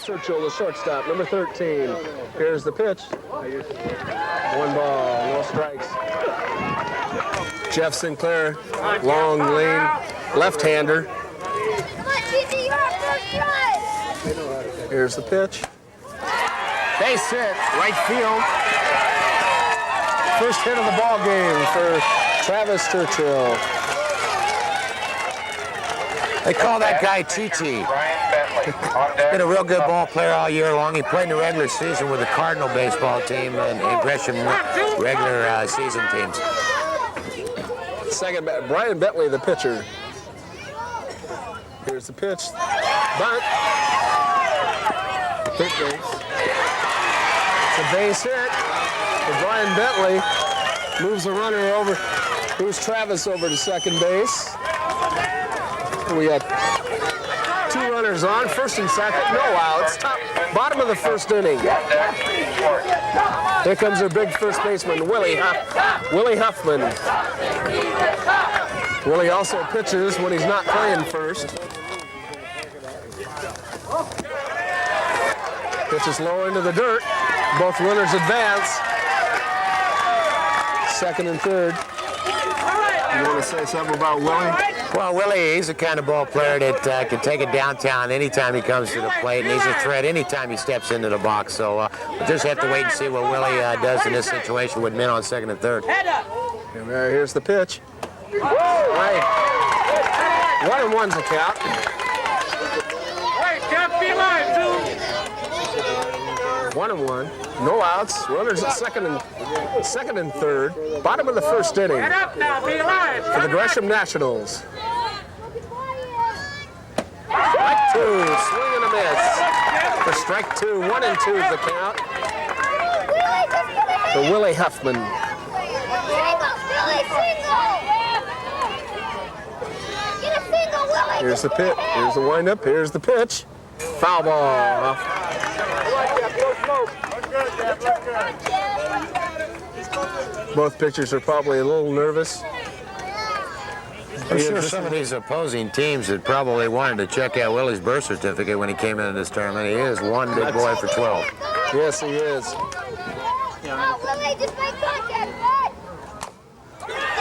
Churchill, the shortstop, number 13. Here's the pitch. 1 ball, no strikes. Jeff Sinclair, long lane, left-hander. Here's the pitch. Base hit, right field. First hit of the ball game for Travis Churchill. They call that guy Chi-Chi. He's been a real good ball player all year long. He played in the regular season with the Cardinal baseball team and Gresham regular season teams. Second, Brian Bentley, the pitcher. Here's the pitch. Bunt. Third base. It's a base hit for Brian Bentley. Moves the runner over. Moves Travis over to second base. We have 2 runners on, first and second, no outs. Bottom of the first inning. Here comes our big first baseman, Willie Huffman. Willie also pitches when he's not playing first. Pitches low into the dirt. Both runners advance. Second and third. You want to say something about Willie? Well, Willie, he's the kind of ball player that can take it downtown anytime he comes to the plate, and he's a threat anytime he steps into the box. So we'll just have to wait and see what Willie does in this situation with men on second and third. Here's the pitch. Right. 1-1's the count. 1-1. No outs. Runners at second and third. Bottom of the first inning for the Gresham Nationals. Strike 2. Swing and a miss. For strike 2. 1-2 is the count for Willie Huffman. Here's the pitch. Here's the windup. Here's the pitch. Foul ball. Both pitchers are probably a little nervous. I'm sure some of these opposing teams had probably wanted to check out Willie's birth certificate when he came into this tournament. He is one big boy for 12. Yes, he is.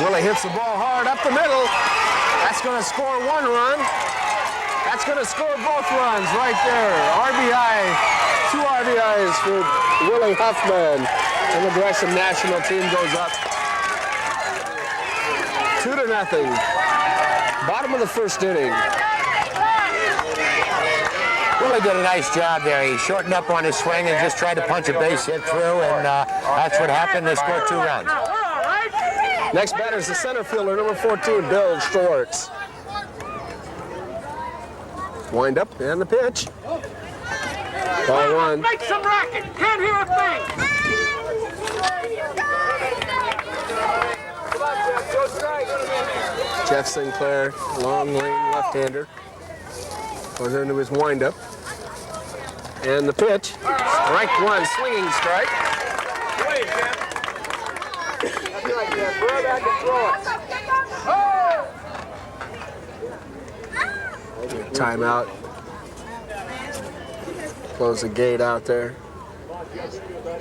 Willie hits the ball hard up the middle. That's going to score 1 run. That's going to score both runs right there. RBI, 2 RBIs for Willie Huffman. And the Gresham national team goes up 2-0. Bottom of the first inning. Willie did a nice job there. He shortened up on his swing and just tried to punch a base hit through, and that's what happened. They scored 2 runs. Next batter is the center fielder, number 14, Bill Schwartz. Wind up and the pitch. Ball 1. Make some racket. Can't hear a thing. Jeff Sinclair, long lane left-hander. Goes into his windup. And the pitch. Strike 1, swinging strike. Timeout. Close the gate out there.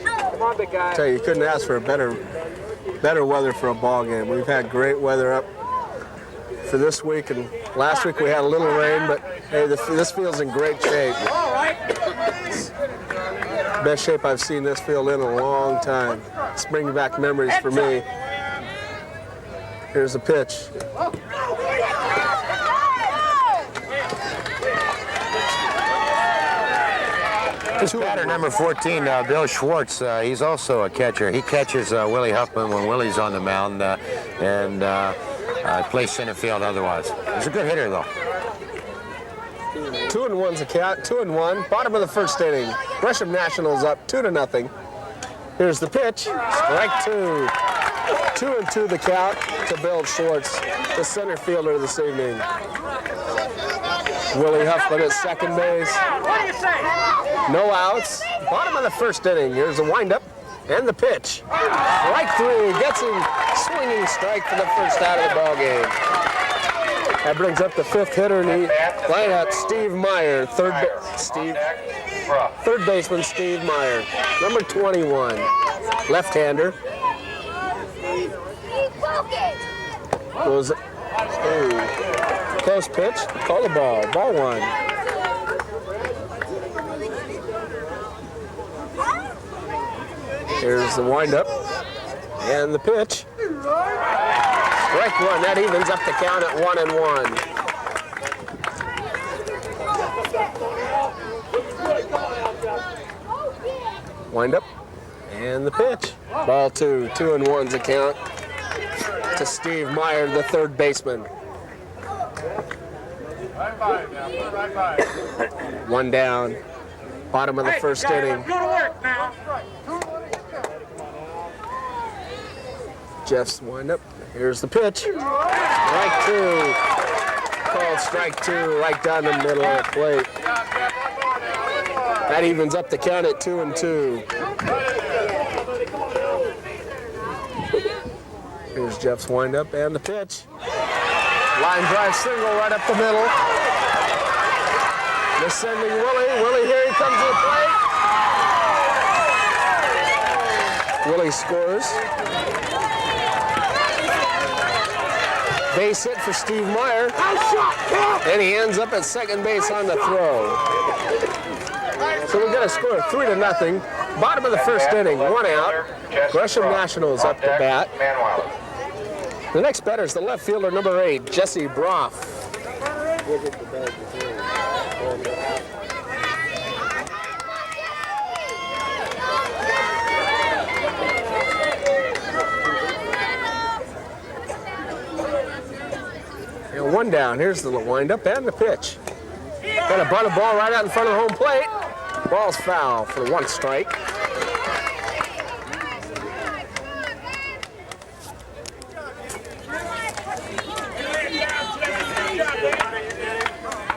Come on, big guy. I tell you, you couldn't ask for a better weather for a ball game. We've had great weather up for this week, and last week we had a little rain, but hey, this field's in great shape. All right. Best shape I've seen this field in a long time. It's bringing back memories for me. Here's the pitch. This batter, number 14, Bill Schwartz, he's also a catcher. He catches Willie Huffman when Willie's on the mound and plays center field otherwise. He's a good hitter, though. 2-1's a count, 2-1. Bottom of the first inning. Gresham Nationals up 2-0. Here's the pitch. Strike 2. 2-2 the count to Bill Schwartz, the center fielder this evening. Willie Huffman at second base. What do you say? No outs. Bottom of the first inning. Here's the windup and the pitch. Strike 3 gets him swinging strike for the first out of the ball game. That brings up the fifth hitter in the lineup, Steve Meyer, third baseman Steve Meyer, number 21, left-hander. Goes, close pitch, call the ball, ball one. Here's the windup and the pitch. Strike one, that evens up the count at 1-1. Wind up and the pitch. Ball two, 2-1's a count to Steve Meyer, the third baseman. One down, bottom of the first inning. Go to work now. Jeff's wind up. Here's the pitch. Strike two. Called strike two, right down the middle of the plate. That evens up the count at 2-2. Here's Jeff's windup and the pitch. Line drive single right up the middle. They're sending Willie. Willie, here he comes to the plate. Willie scores. Base hit for Steve Meyer. And he ends up at second base on the throw. So we're going to score 3-0. Bottom of the first inning, one out. Gresham Nationals up to bat. The next batter is the left fielder, number 8, Jesse Broff. And one down. Here's the windup and the pitch. Got a bunted ball right out in front of the home plate. Ball's foul for 1 strike.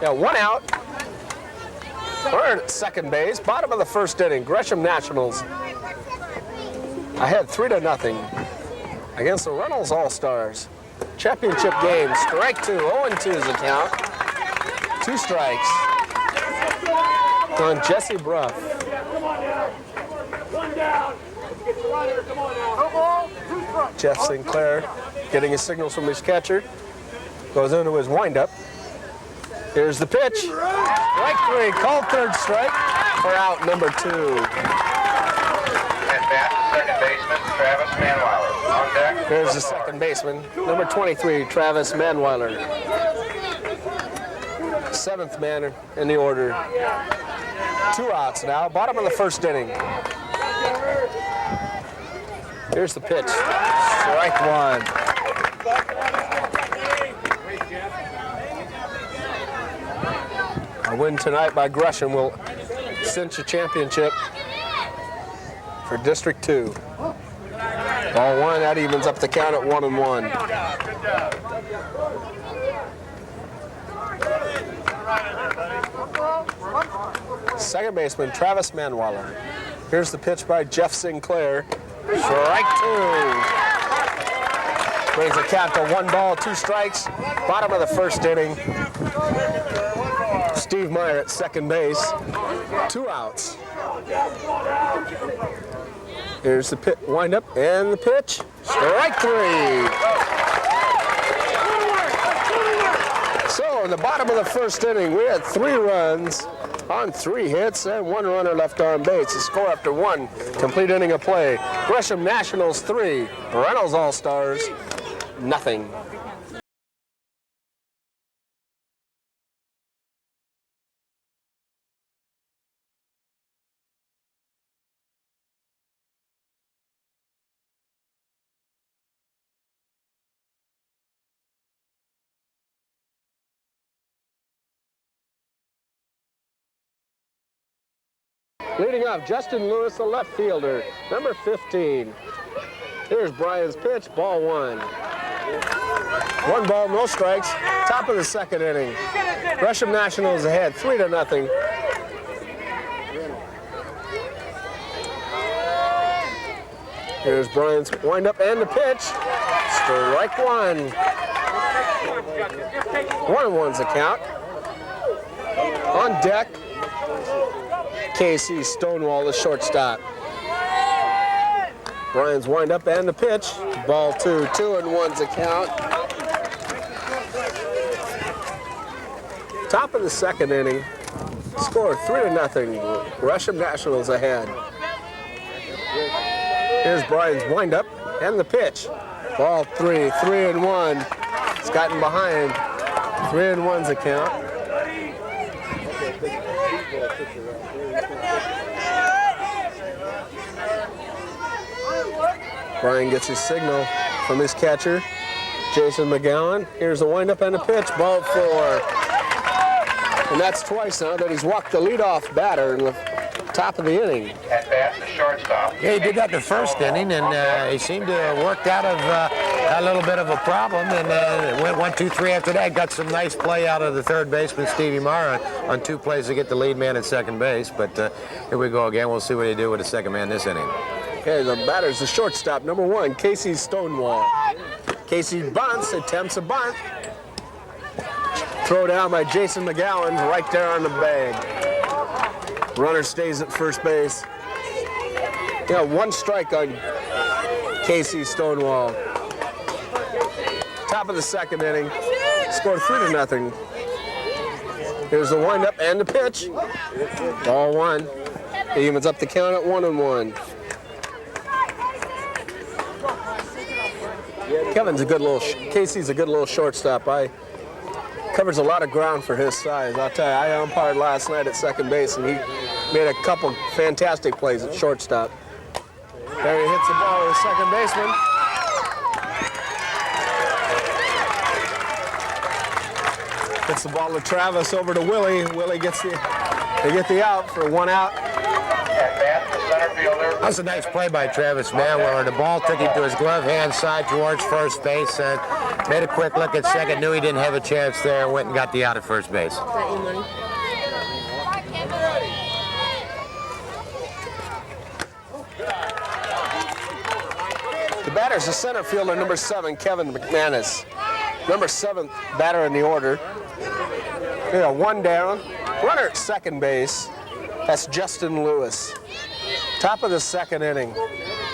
Yeah, one out. We're at second base, bottom of the first inning. Gresham Nationals ahead 3-0 against the Reynolds All-Stars. Championship game, strike two, 0-2 is the count. 2 strikes on Jesse Brough. Jeff Sinclair getting his signals from his catcher. Goes into his windup. Here's the pitch. Strike 3, called third strike for out number 2. At bat, second baseman Travis Manweiler. On deck. Here's the second baseman, number 23, Travis Manweiler. 7th man in the order. 2 outs now, bottom of the first inning. Here's the pitch. Strike 1. A win tonight by Gresham will cinch a championship for District 2. Ball 1, that evens up the count at 1-1. Second baseman, Travis Manweiler. Here's the pitch by Jeff Sinclair. Strike 2. Brings the count to 1 ball, 2 strikes. Bottom of the first inning. Steve Meyer at second base. 2 outs. Here's the windup and the pitch. Strike 3. So in the bottom of the first inning, we had 3 runs on 3 hits and 1 runner left on base. The score after 1 complete inning of play. Gresham Nationals 3, Reynolds All-Stars nothing. Leading off, Justin Lewis, the left fielder, number 15. Here's Brian's pitch, ball 1. 1 ball, no strikes, top of the second inning. Gresham Nationals ahead, 3-0. Here's Brian's windup and the pitch. Strike 1. 1-1's the count. On deck, Casey Stonewall, the shortstop. Brian's wind up and the pitch. Ball 2, 2-1's the count. Top of the second inning. Score 3-0. Gresham Nationals ahead. Here's Brian's wind up and the pitch. Ball 3, 3-1. It's gotten behind. 3-1's the count. Brian gets his signal from his catcher, Jason McGowan. Here's the windup and the pitch, ball 4. And that's twice now that he's walked the leadoff batter in the top of the inning. At bat, the shortstop. Yeah, he did that the first inning, and he seemed to have worked out of a little bit of a problem, and went 1, 2, 3 after that. Got some nice play out of the third baseman, Stevie Mara, on 2 plays to get the lead man at second base. But here we go again. We'll see what they do with the second man this inning. Okay, the batter's the shortstop, number 1, Casey Stonewall. Casey bunts, attempts a bunt. Throw down by Jason McGowan, right there on the bag. Runner stays at first base. Yeah, 1 strike on Casey Stonewall. Top of the second inning, scored 3-0. Here's the windup and the pitch. Ball 1. It evens up the count at 1-1. Casey's a good little shortstop. Covers a lot of ground for his size. I'll tell you, I umpired last night at second base, and he made a couple fantastic plays at shortstop. There he hits the ball to the second baseman. Hits the ball to Travis, over to Willie. Willie they get the out for 1 out. At bat, the center fielder. That's a nice play by Travis Manwiller. The ball took him to his glove hand side towards first base, and made a quick look at second, knew he didn't have a chance there, went and got the out at first base. The batter's the center fielder, number 7, Kevin McManus. Number 7th batter in the order. Yeah, 1 down. Runner at second base. That's Justin Lewis. Top of the second inning.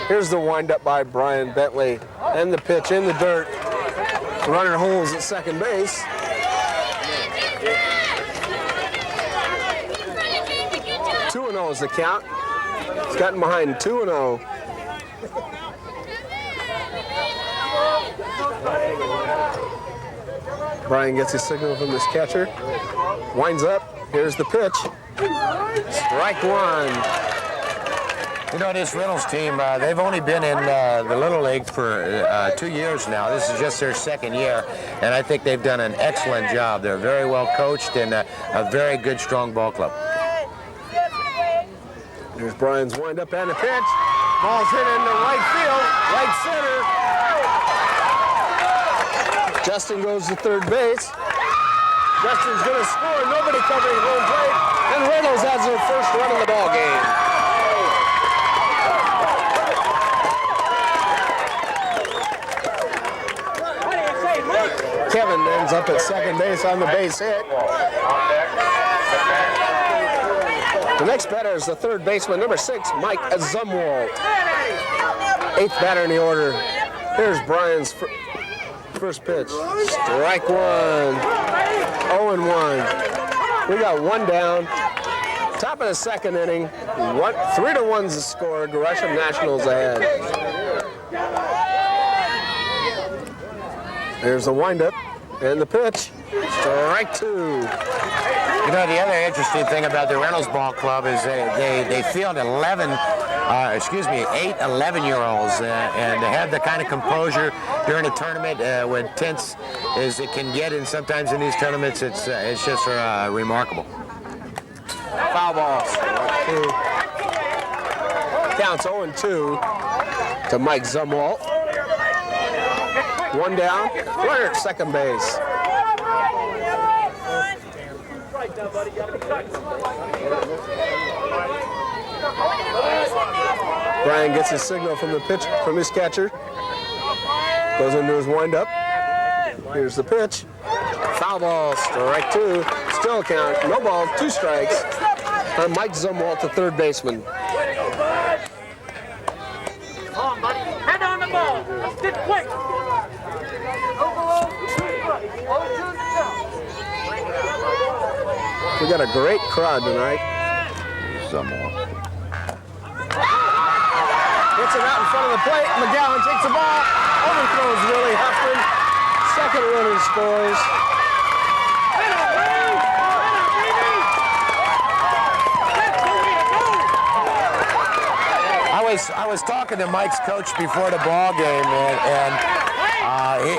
Here's the windup by Brian Bentley. And the pitch in the dirt. Runner holds at second base. Two and 0 is the count. It's gotten behind 2-0. Brian gets his signal from his catcher. Winds up. Here's the pitch. Strike 1. You know, this Reynolds team, they've only been in the Little League for 2 years now. This is just their second year, and I think they've done an excellent job. They're very well coached and a very good, strong ball club. There's Brian's wind up and the pitch. Ball's hit into right field, right center. Justin goes to third base. Justin's going to score. Nobody covering home plate. And Reynolds has their first run of the ball game. Kevin ends up at second base on the base hit. The next batter is the third baseman, number 6, Mike Zumwalt. 8th batter in the order. Here's Brian's first pitch. Strike 1. 0-1. We got 1 down. Top of the second inning. 3-1's the score. Gresham Nationals ahead. There's the windup and the pitch. Strike 2. You know, the other interesting thing about the Reynolds Ball Club is they field 8 11-year-olds, and to have the kind of composure during a tournament when tense as it can get, and sometimes in these tournaments, it's just remarkable. Foul ball. Counts 0-2 to Mike Zumwalt. 1 down. Runner at second base. Brian gets his signal from the pitch from his catcher. Goes into his windup. Here's the pitch. Foul ball, strike two. Still count. No ball, 2 strikes. And Mike Zumwalt, the third baseman. Come on, buddy. Head on the ball. Let's get quick. We got a great crowd tonight. Somewhat. Hits it out in front of the plate. McGowan takes the ball. Overthrows Willie Huffman. Second runner scores. I was talking to Mike's coach before the ball game, and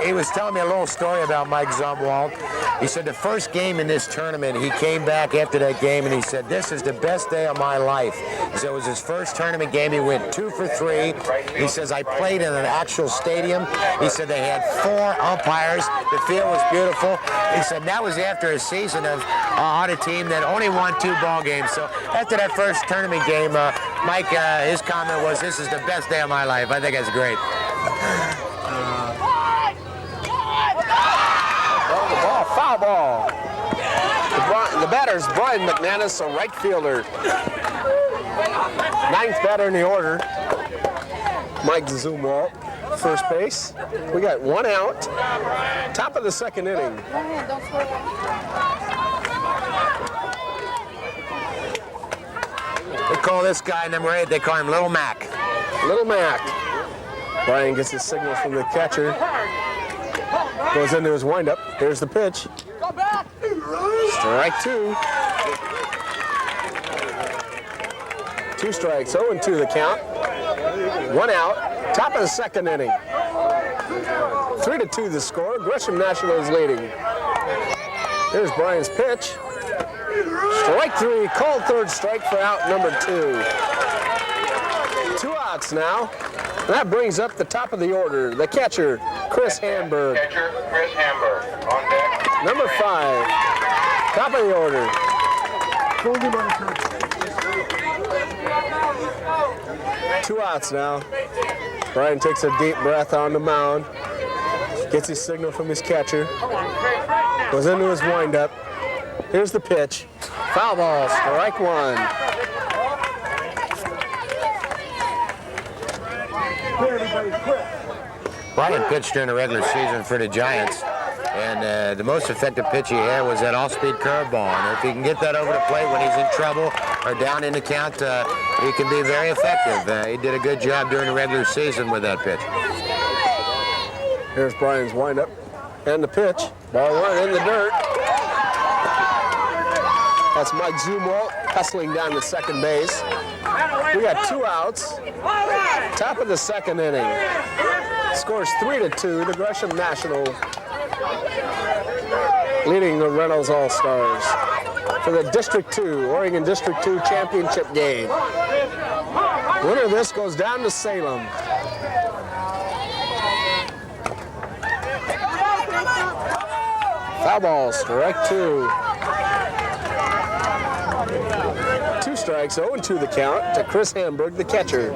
he was telling me a little story about Mike Zumwalt. He said the first game in this tournament, he came back after that game and he said, "This is the best day of my life." He said it was his first tournament game. He went 2 for 3. He says, "I played in an actual stadium." He said they had 4 umpires. The field was beautiful. He said that was after a season of on a team that only won 2 ball games. So after that first tournament game, Mike, his comment was, "This is the best day of my life." I think that's great. The ball, foul ball. The batter's Brian McManus, a right fielder. 9th batter in the order. Mike Zumwalt, first base. We got 1 out. Top of the second inning. They call this guy number 8, they call him Little Mac. Little Mac. Brian gets his signal from the catcher. Goes into his windup. Here's the pitch. Strike 2. 2 strikes, 0-2 the count. 1 out. Top of the second inning. 3-2 the score. Gresham National is leading. Here's Brian's pitch. Strike 3. Called third strike for out number 2. 2 outs now. That brings up the top of the order. The catcher, Chris Hamburg. Catcher, Chris Hamburg. On deck. Number 5. Top of the order. 2 outs now. Brian takes a deep breath on the mound. Gets his signal from his catcher. Goes into his windup. Here's the pitch. Foul ball, strike 1. Brian pitched during the regular season for the Giants, and the most effective pitch he had was that off-speed curveball. And if he can get that over the plate when he's in trouble or down in the count, he can be very effective. He did a good job during the regular season with that pitch. Here's Brian's windup and the pitch. Ball 1 in the dirt. That's Mike Zumwalt hustling down to second base. We got 2 outs. Top of the second inning. Scores 3-2. The Gresham National leading the Reynolds All-Stars for the District 2, Oregon District 2 championship game. Winner of this goes down to Salem. Foul ball, strike 2. 2 strikes, 0-2 the count to Chris Hamburg, the catcher.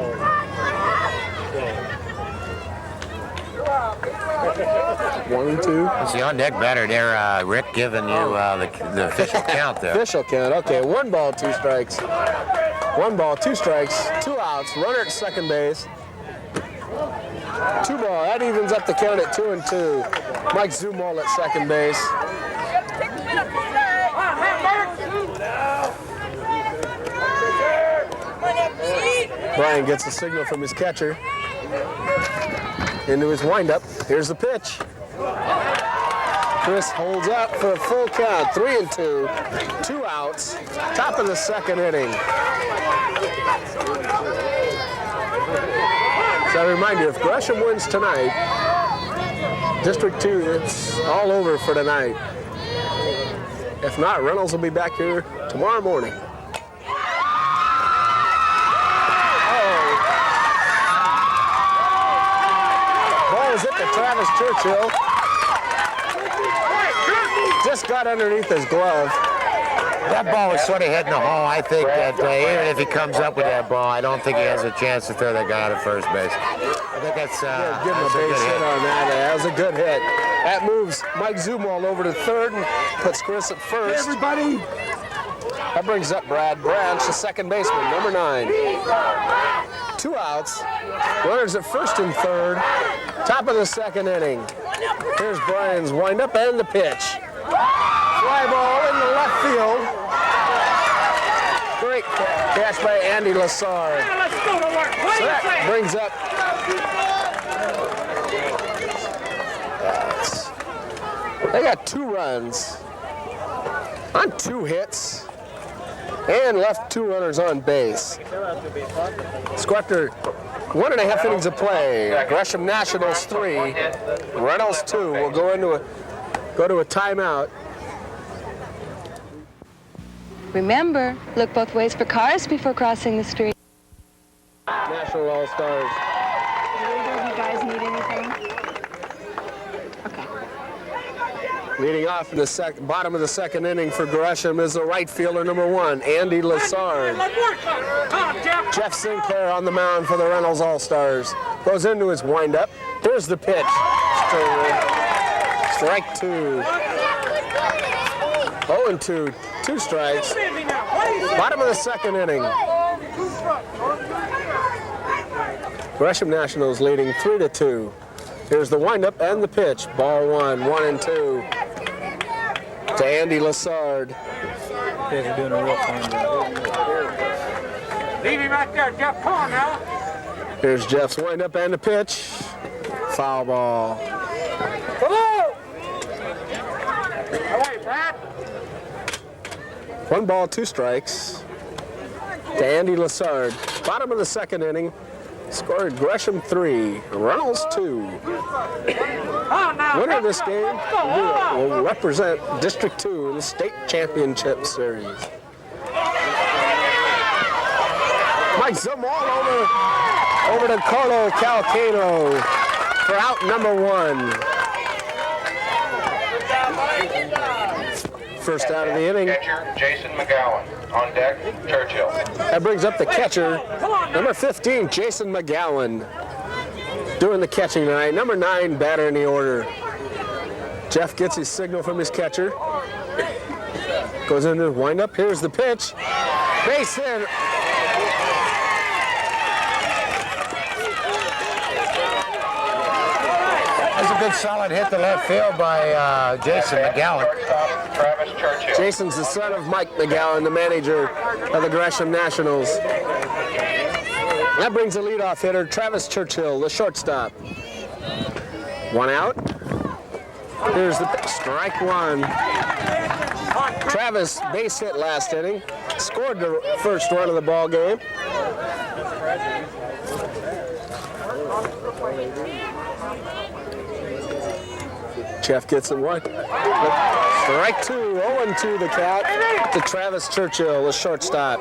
1-2. It's the on-deck batter there, Rick, giving you the official count there. Official count, okay. 1 ball, 2 strikes. 1 ball, 2 strikes, 2 outs, runner at second base. 2 ball, that evens up the count at 2-2. Mike Zumwalt at second base. Brian gets a signal from his catcher. Into his windup. Here's the pitch. Chris holds up for a full count. 3-2. 2 outs. Top of the second inning. So I remind you, if Gresham wins tonight, District 2, it's all over for tonight. If not, Reynolds will be back here tomorrow morning. Hit to Travis Churchill. Just got underneath his glove. That ball was sort of hitting the hole. I think that even if he comes up with that ball, I don't think he has a chance to throw that guy out of first base. I think that's, Give him a that's base good hit on that. That was a good hit. That moves Mike Zumwalt over to third and puts Chris at first. Everybody. That brings up Brad Branch, the second baseman, number 9. 2 outs. Runners at first and third. Top of the second inning. Here's Brian's windup and the pitch. Fly ball in the left field. Great catch by Andy Lassard. Let's go to work. What do So you that say? brings up. They got 2 runs on 2 hits and left 2 runners on base. Squatter, 1.5 innings of play. Gresham Nationals 3, Reynolds 2. We'll go to a timeout. Remember, look both ways for cars before crossing the street. National All-Stars. You guys need anything? Okay. Leading off in the bottom of the second inning for Gresham is the right fielder, number 1, Andy Lassard. Let's work. Come on, Jeff. Jeff Sinclair on the mound for the Reynolds All-Stars. Goes into his windup. Here's the pitch. Strike 2. 0-2. 2 strikes. Bottom of the second inning. Gresham Nationals leading 3-2. Here's the windup and the pitch. Ball 1, 1-2. To Andy Lassard. They're doing a real fine job. Leave him right there, Jeff. Come on now. Here's Jeff's windup and the pitch. Foul ball. Hello. Away, Brad. 1 ball, 2 strikes to Andy Lassard. Bottom of the second inning, scored Gresham 3, Reynolds 2. Winner of this game will represent District 2 in the state championship series. Mike Zumwalt over to Carlo Calcano for out number 1. First out of the inning. Catcher, Jason McGowan. On deck, Churchill. That brings up the catcher, number 15, Jason McGowan, doing the catching tonight. Number 9 batter in the order. Jeff gets his signal from his catcher. Goes into the windup. Here's the pitch. Base hit. That's a good solid hit to left field by Jason McGowan. Shortstop, Travis Churchill. Jason's the son of Mike McGowan, the manager of the Gresham Nationals. That brings the leadoff hitter, Travis Churchill, the shortstop. 1 out. Here's the pitch, strike 1. Travis base hit last inning, scored the first run of the ball game. Jeff gets it 1. Strike 2, 0-2 the count to Travis Churchill, the shortstop.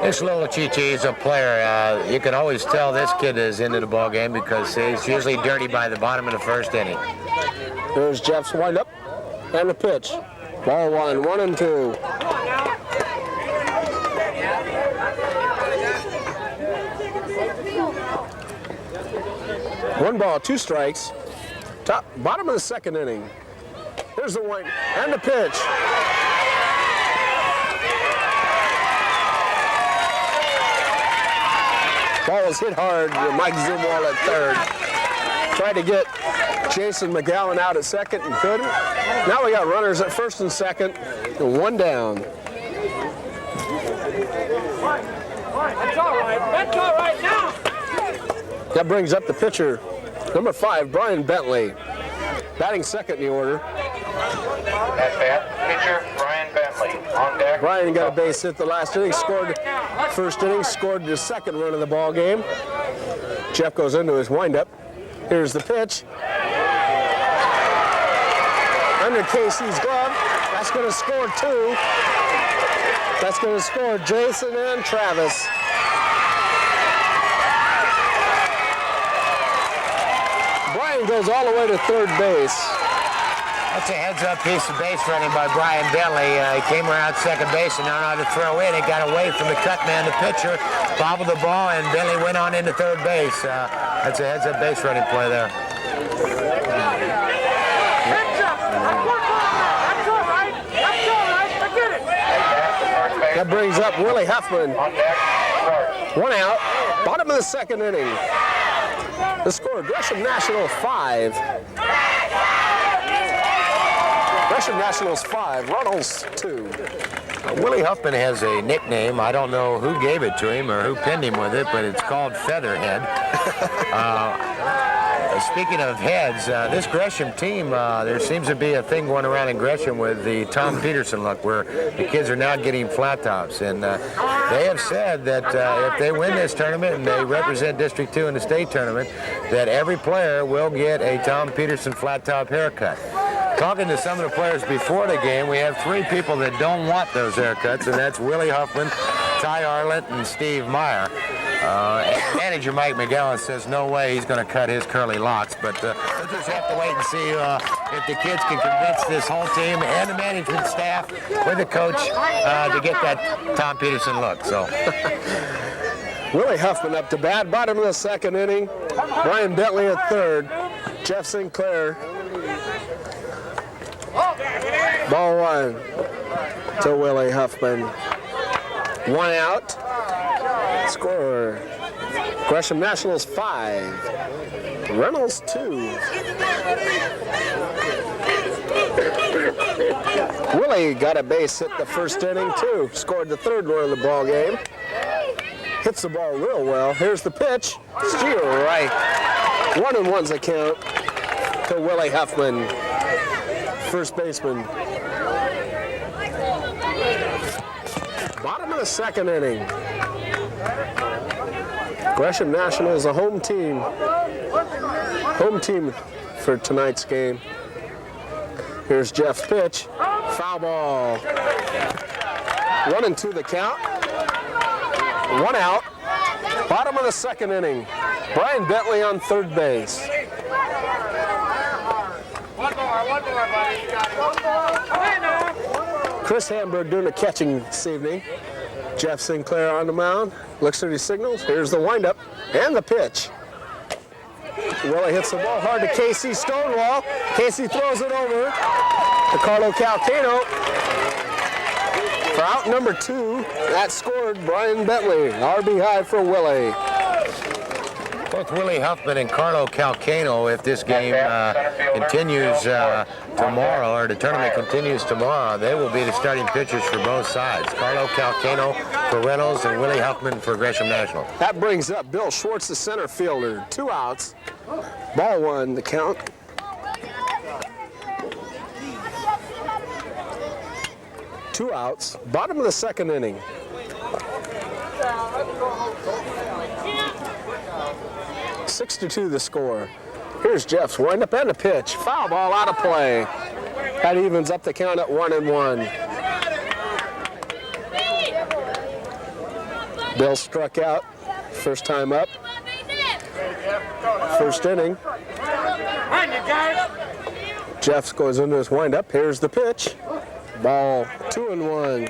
This little Chi-Chi is a player. You can always tell this kid is into the ball game because he's usually dirty by the bottom of the first inning. There's Jeff's windup and the pitch. Ball 1, 1-2. One ball, 2 strikes. Bottom of the second inning. Here's the wind and the pitch. Ball was hit hard with Mike Zumwalt at third. Tried to get Jason McGowan out at second and couldn't. Now we got runners at first and second, and 1 down. That's all right. That's all right now. That brings up the pitcher, number 5, Brian Bentley, batting second in the order. At bat, pitcher Brian Bentley. On deck. Brian got a base hit the last inning, scored first inning, scored the second run of the ball game. Jeff goes into his windup. Here's the pitch. Under Casey's glove. That's going to score 2. That's going to score Jason and Travis. Brian goes all the way to third base. That's a heads-up piece of base running by Brian Bentley. He came around second base and now to throw in. He got away from the cut man, the pitcher, bobbled the ball, and Bentley went on into third base. That's a heads-up base running play there. Heads up! That's all right! That's all right! Forget it! That brings up Willie Huffman. On deck, start. One out, bottom of the second inning. The score, Gresham Nationals 5. Gresham Nationals 5, Runnels 2. Willie Huffman has a nickname. I don't know who gave it to him or who pinned him with it, but it's called Featherhead. Speaking of heads, this Gresham team, there seems to be a thing going around in Gresham with the Tom Peterson look, where the kids are now getting flat tops. And they have said that if they win this tournament and they represent District 2 in the state tournament, that every player will get a Tom Peterson flat top haircut. Talking to some of the players before the game, we have 3 people that don't want those haircuts, and that's Willie Huffman, Ty Arlett, and Steve Meyer. Manager Mike McGowan says no way he's going to cut his curly locks, but we'll just have to wait and see if the kids can convince this whole team and the management staff with the coach to get that Tom Peterson look. So. Willie Huffman up to bat, bottom of the second inning. Brian Bentley at third. Jeff Sinclair. Ball 1 to Willie Huffman. 1 out. Score, Gresham Nationals 5, Reynolds 2. Willie got a base hit the first inning too. Scored the third run of the ball game. Hits the ball real well. Here's the pitch. Steal right. 1-1's a count to Willie Huffman, first baseman. Bottom of the second inning. Gresham National is a home team. Home team for tonight's game. Here's Jeff's pitch. Foul ball. 1-2 the count. 1 out. Bottom of the second inning. Brian Bentley on third base. One more, buddy. You got it. Chris Hamburg doing the catching this evening. Jeff Sinclair on the mound. Looks at his signals. Here's the windup and the pitch. Willie hits the ball hard to Casey Stonewall. Casey throws it over to Carlo Calcano. For out number 2, that scored Brian Bentley. RBI for Willie. Both Willie Huffman and Carlo Calcano, if this game continues tomorrow, or the tournament continues tomorrow, they will be the starting pitchers for both sides. Carlo Calcano for Reynolds and Willie Huffman for Gresham National. That brings up Bill Schwartz, the center fielder. 2 outs. Ball 1, the count. Two outs. Bottom of the second inning. Six to 2 the score. Here's Jeff's windup and a pitch. Foul ball out of play. That evens up the count at 1-1. Bill struck out first time up. First inning. Jeffs goes into his windup. Here's the pitch. Ball 2-1.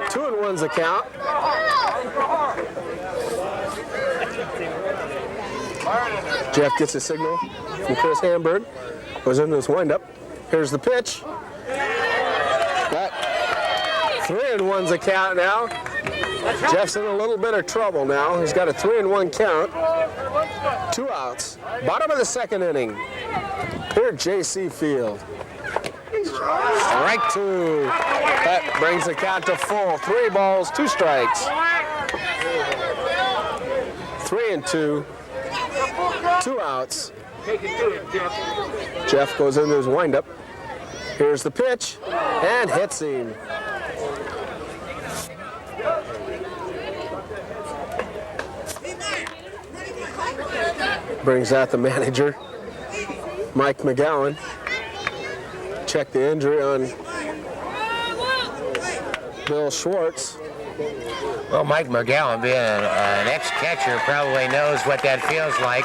2-1's the count. Jeff gets a signal from Chris Hamburg. Goes into his windup. Here's the pitch. That 3-1's the count now. Jeff's in a little bit of trouble now. He's got a 3-1 count. 2 outs. Bottom of the second inning. Here at JC Field. Strike 2. That brings the count to full. 3 balls, 2 strikes. 3-2. 2 outs. Jeff goes into his windup. Here's the pitch and hits him. Brings out the manager, Mike McGowan. Check the injury on Bill Schwartz. Well, Mike McGowan, being an ex-catcher, probably knows what that feels like.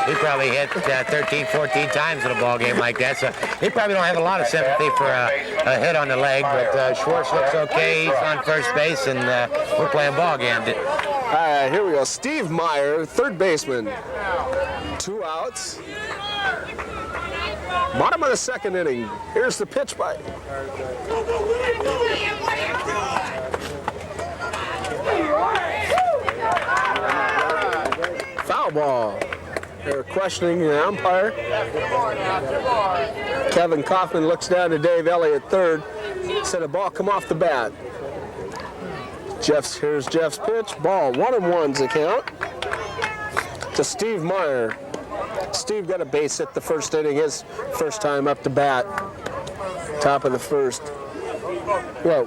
He probably hit 13, 14 times in a ball game like that, so he probably don't have a lot of sympathy for a hit on the leg, but Schwartz looks okay. He's on first base, and we're playing ball game. All right, here we go. Steve Meyer, third baseman. 2 outs. Bottom of the second inning. Here's the pitch by foul ball. They're questioning the umpire. Kevin Kaufman looks down to Dave Elliott, third. Said a ball come off the bat. Here's Jeff's pitch. Ball, 1-1's the count to Steve Meyer. Steve got a base hit the first inning, his first time up to bat. Top of the first. Well,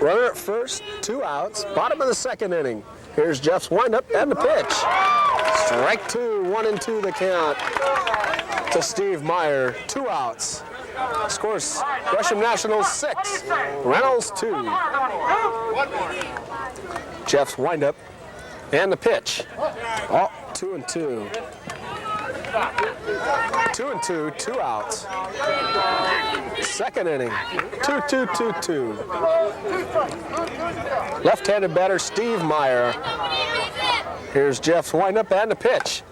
runner at first, 2 outs. Bottom of the second inning. Here's Jeff's windup and the pitch. Strike 2, 1-2 the count to Steve Meyer. 2 outs. Scores Gresham Nationals 6, Reynolds 2. Jeff's windup and the pitch. Oh, 2-2. 2-2, 2 outs. Second inning, 2-2-2-2. Left-handed batter Steve Meyer. Here's Jeff's windup and the pitch.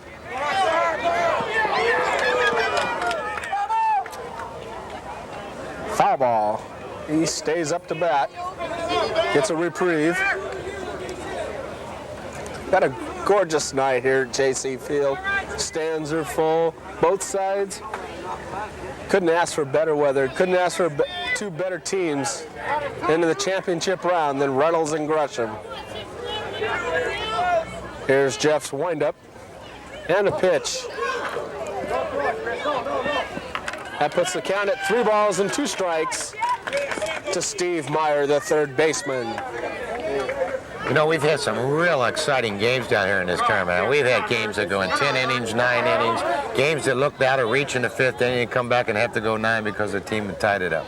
Foul ball. He stays up to bat. Gets a reprieve. Got a gorgeous night here at JC Field. Stands are full, both sides. Couldn't ask for better weather. Couldn't ask for 2 better teams into the championship round than Reynolds and Gresham. Here's Jeff's windup and a pitch. That puts the count at 3 balls and 2 strikes to Steve Meyer, the third baseman. You know, we've had some real exciting games down here in this tournament. We've had games that go in 10 innings, 9 innings, games that looked out of reach in the 5th inning and come back and have to go 9 because the team had tied it up.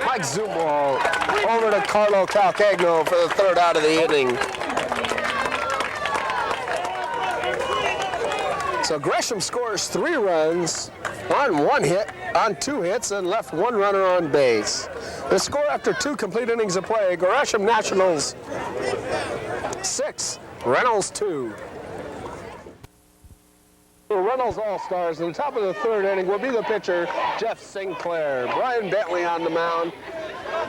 Mike Zumwalt over to Carlo Calcagno for the 3rd out of the inning. So Gresham scores 3 runs on 1 hit, on 2 hits, and left 1 runner on base. The score after 2 complete innings of play, Gresham Nationals 6, Reynolds 2. The Reynolds All-Stars in the top of the 3rd inning will be the pitcher, Jeff Sinclair. Brian Bentley on the mound.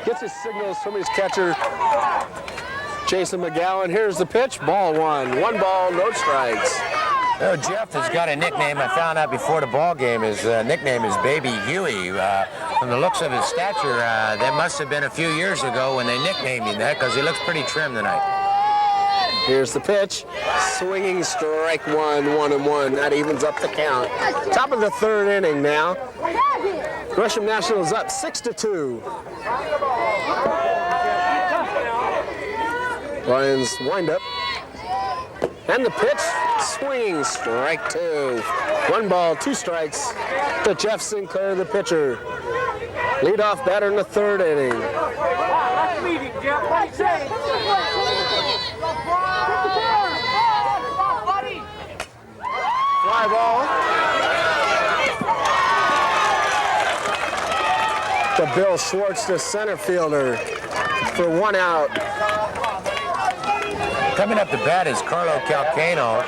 Gets his signals from his catcher, Jason McGowan. Here's the pitch, ball 1. 1 ball, no strikes. Oh, Jeff has got a nickname I found out before the ball game. His nickname is Baby Huey. From the looks of his stature, that must have been a few years ago when they nicknamed him that, because he looks pretty trim tonight. Here's the pitch. Swinging strike 1, 1-1. That evens up the count. Top of the 3rd inning now. Gresham Nationals up 6-2. Brian's windup. And the pitch, swinging, strike 2. 1 ball, 2 strikes to Jeff Sinclair, the pitcher. Leadoff batter in the 3rd inning. Let's meet him, Jeff. What do you say? Fly ball. To Bill Schwartz, the center fielder, for 1 out. Coming up to bat is Carlo Calcagno,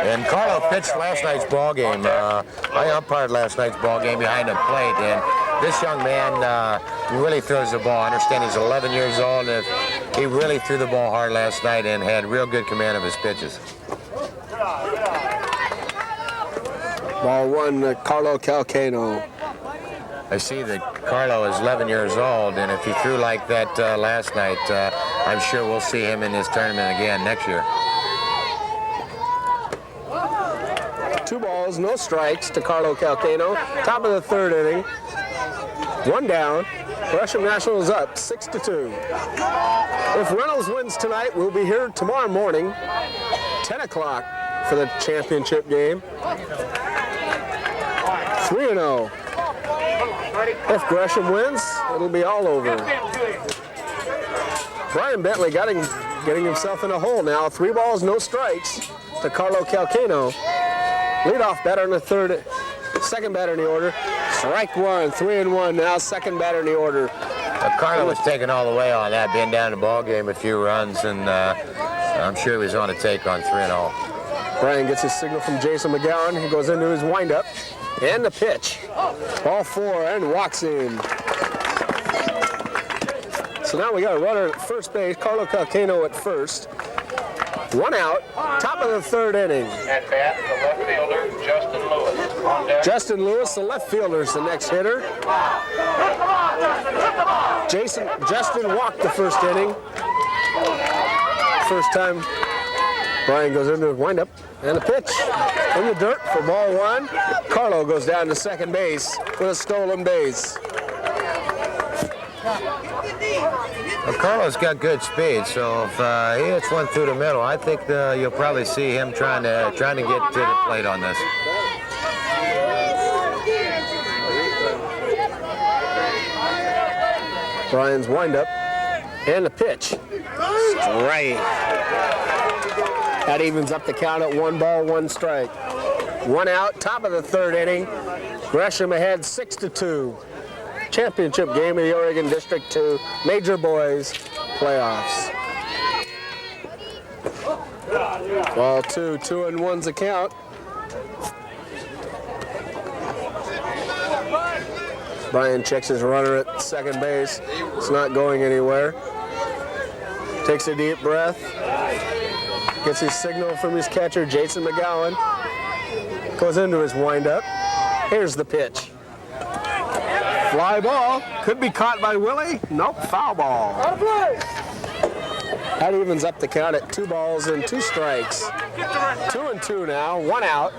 and Carlo pitched last night's ball game. I umpired last night's ball game behind the plate, and this young man really throws the ball. I understand he's 11 years old, and he really threw the ball hard last night and had real good command of his pitches. Ball 1, Carlo Calcagno. I see that Carlo is 11 years old, and if he threw like that last night, I'm sure we'll see him in this tournament again next year. 2 balls, no strikes to Carlo Calcagno. Top of the 3rd inning. 1 down. Gresham Nationals up 6-2. If Reynolds wins tonight, we'll be here tomorrow morning, 10 o'clock for the championship game. 3-0. If Gresham wins, it'll be all over. Brian Bentley getting himself in a hole now. 3 balls, no strikes to Carlo Calcano. Leadoff batter in the third, second batter in the order. Strike one, 3-1 now, second batter in the order. Carlo was taking all the way on that, being down the ball game a few runs, and I'm sure he was on a take on 3-0. Brian gets his signal from Jason McGowan. He goes into his windup. And the pitch. Ball 4 and walks in. So now we got a runner at first base. Carlo Calcano at first. 1 out. Top of the third inning. At bat, the left fielder, Justin Lewis. On deck. Justin Lewis, the left fielder, is the next hitter. Justin walked the first inning. First time Brian goes into his windup. And a pitch in the dirt for ball 1. Carlo goes down to second base with a stolen base. Well, Carlo's got good speed, so if he hits one through the middle, I think you'll probably see him trying to get to the plate on this. Brian's windup and the pitch. Strike. That evens up the count at 1 ball, 1 strike. 1 out, top of the third inning. Gresham ahead 6-2. Championship game of the Oregon District 2 Major Boys playoffs. Ball 2, 2-1's a count. Brian checks his runner at second base. It's not going anywhere. Takes a deep breath. Gets his signal from his catcher, Jason McGowan. Goes into his windup. Here's the pitch. Fly ball. Could be caught by Willie. Nope, foul ball. That evens up the count at 2 balls and 2 strikes. 2-2 now, 1 out.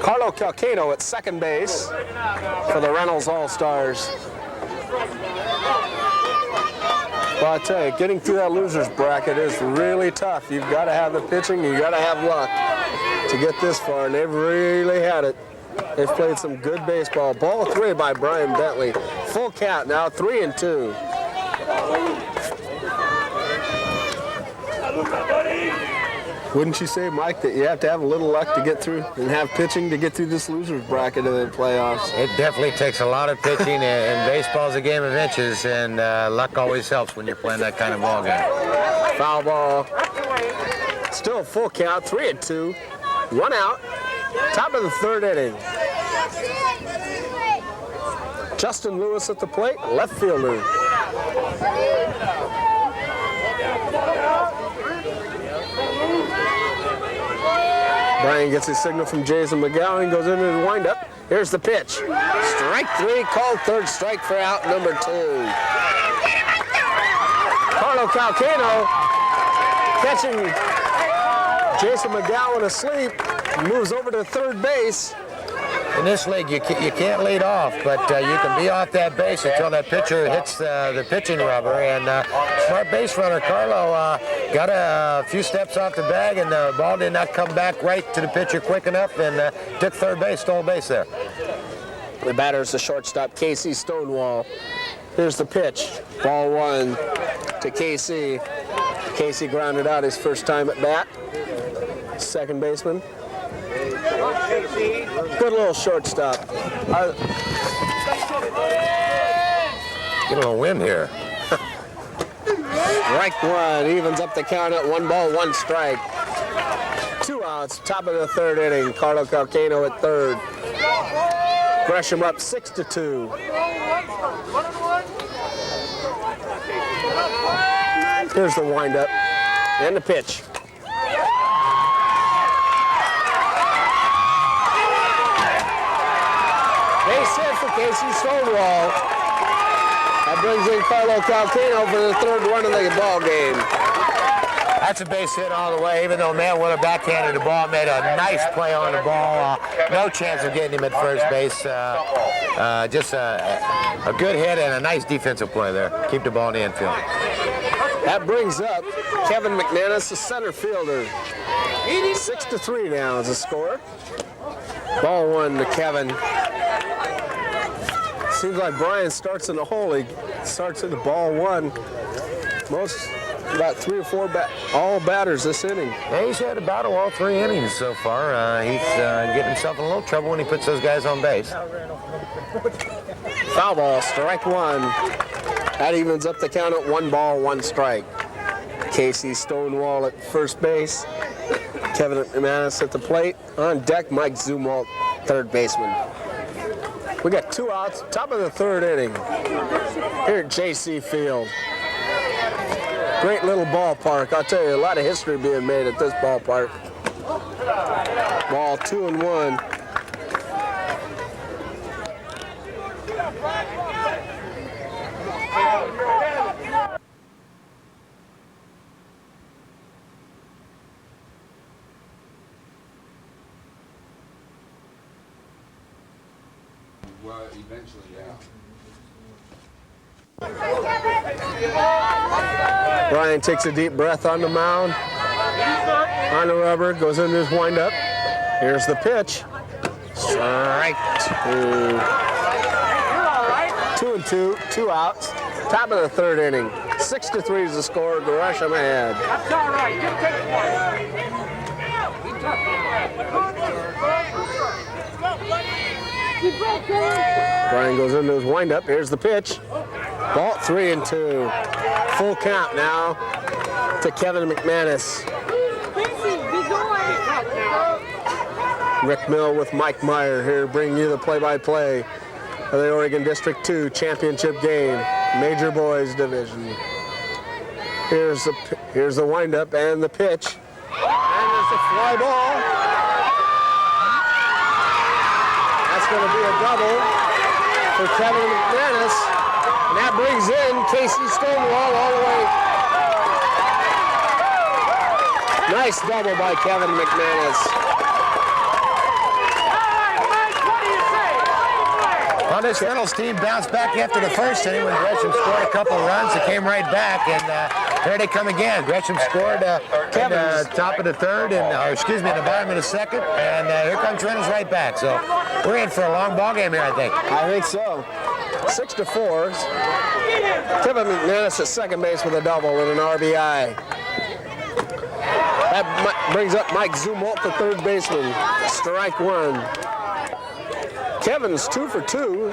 Carlo Calcano at second base for the Reynolds All-Stars. Well, I tell you, getting through that loser's bracket is really tough. You've got to have the pitching, you've got to have luck to get this far, and they've really had it. They've played some good baseball. Ball 3 by Brian Bentley. Full count now, 3-2. Wouldn't you say, Mike, that you have to have a little luck to get through and have pitching to get through this loser's bracket of the playoffs? It definitely takes a lot of pitching, and baseball's a game of inches, and luck always helps when you're playing that kind of ball game. Foul ball. Still full count, 3-2. 1 out. Top of the third inning. Justin Lewis at the plate, left fielder. Brian gets his signal from Jason McGowan, goes into the windup. Here's the pitch. Strike 3, called third strike for out number 2. Carlo Calcano catching Jason McGowan asleep, moves over to third base. In this league, you can't lead off, but you can be off that base until that pitcher hits the pitching rubber. And smart base runner Carlo got a few steps off the bag, and the ball did not come back right to the pitcher quick enough, and took third base, stole base there. The batter is the shortstop, Casey Stonewall. Here's the pitch. Ball 1 to Casey. Casey grounded out his first time at bat. Second baseman. Good little shortstop. Get a little wind here. Strike 1 evens up the count at 1 ball, 1 strike. 2 outs, top of the third inning. Carlo Calcano at third. Gresham up 6-2. Here's the windup and the pitch. Base hit for Casey Stonewall. That brings in Carlo Calcano for the third run of the ball game. That's a base hit all the way. Even though man would have backhanded the ball, made a nice play on the ball. No chance of getting him at first base. Just a good hit and a nice defensive play there. Keep the ball in the infield. That brings up Kevin McManus, the center fielder. 6-3 now is the score. Ball 1 to Kevin. Seems like Brian starts in the hole. He starts in the ball one. About 3 or 4 all batters this inning. Yeah, he's had a battle all 3 innings so far. He's getting himself in a little trouble when he puts those guys on base. Foul ball, strike 1. That evens up the count at 1 ball, 1 strike. Casey Stonewall at first base. Kevin McManus at the plate. On deck, Mike Zumwalt, third baseman. We got 2 outs, top of the 3rd inning here at JC Field. Great little ballpark. I'll tell you, a lot of history being made at this ballpark. Ball 2-1. Well, eventually, yeah. Brian takes a deep breath on the mound. On the rubber, goes into his windup. Here's the pitch. Strike 2. 2-2, 2 outs. Top of the 3rd inning. 6-3 is the score. Gresham ahead. That's all right. Just take it. Brian goes into his windup. Here's the pitch. Ball 3-2. Full count now to Kevin McManus. Rick Mill with Mike Meyer here bringing you the play-by-play of the Oregon District 2 championship game, Major Boys Division. Here's the windup and the pitch. And there's a fly ball. That's going to be a double for Kevin McManus. And that brings in Casey Stonewall all the way. Nice double by Kevin McManus. Well, this Reynolds team bounced back after the 1st inning when Gresham scored a couple runs. They came right back, and here they come again. Gresham scored in the top of the 3rd, in the bottom of the 2nd, and here comes Reynolds right back. So we're in for a long ball game here, I think. I think so. 6-4. Kevin McManus at second base with a double and an RBI. That brings up Mike Zumwalt, the third baseman. Strike 1. Kevin's 2 for 2.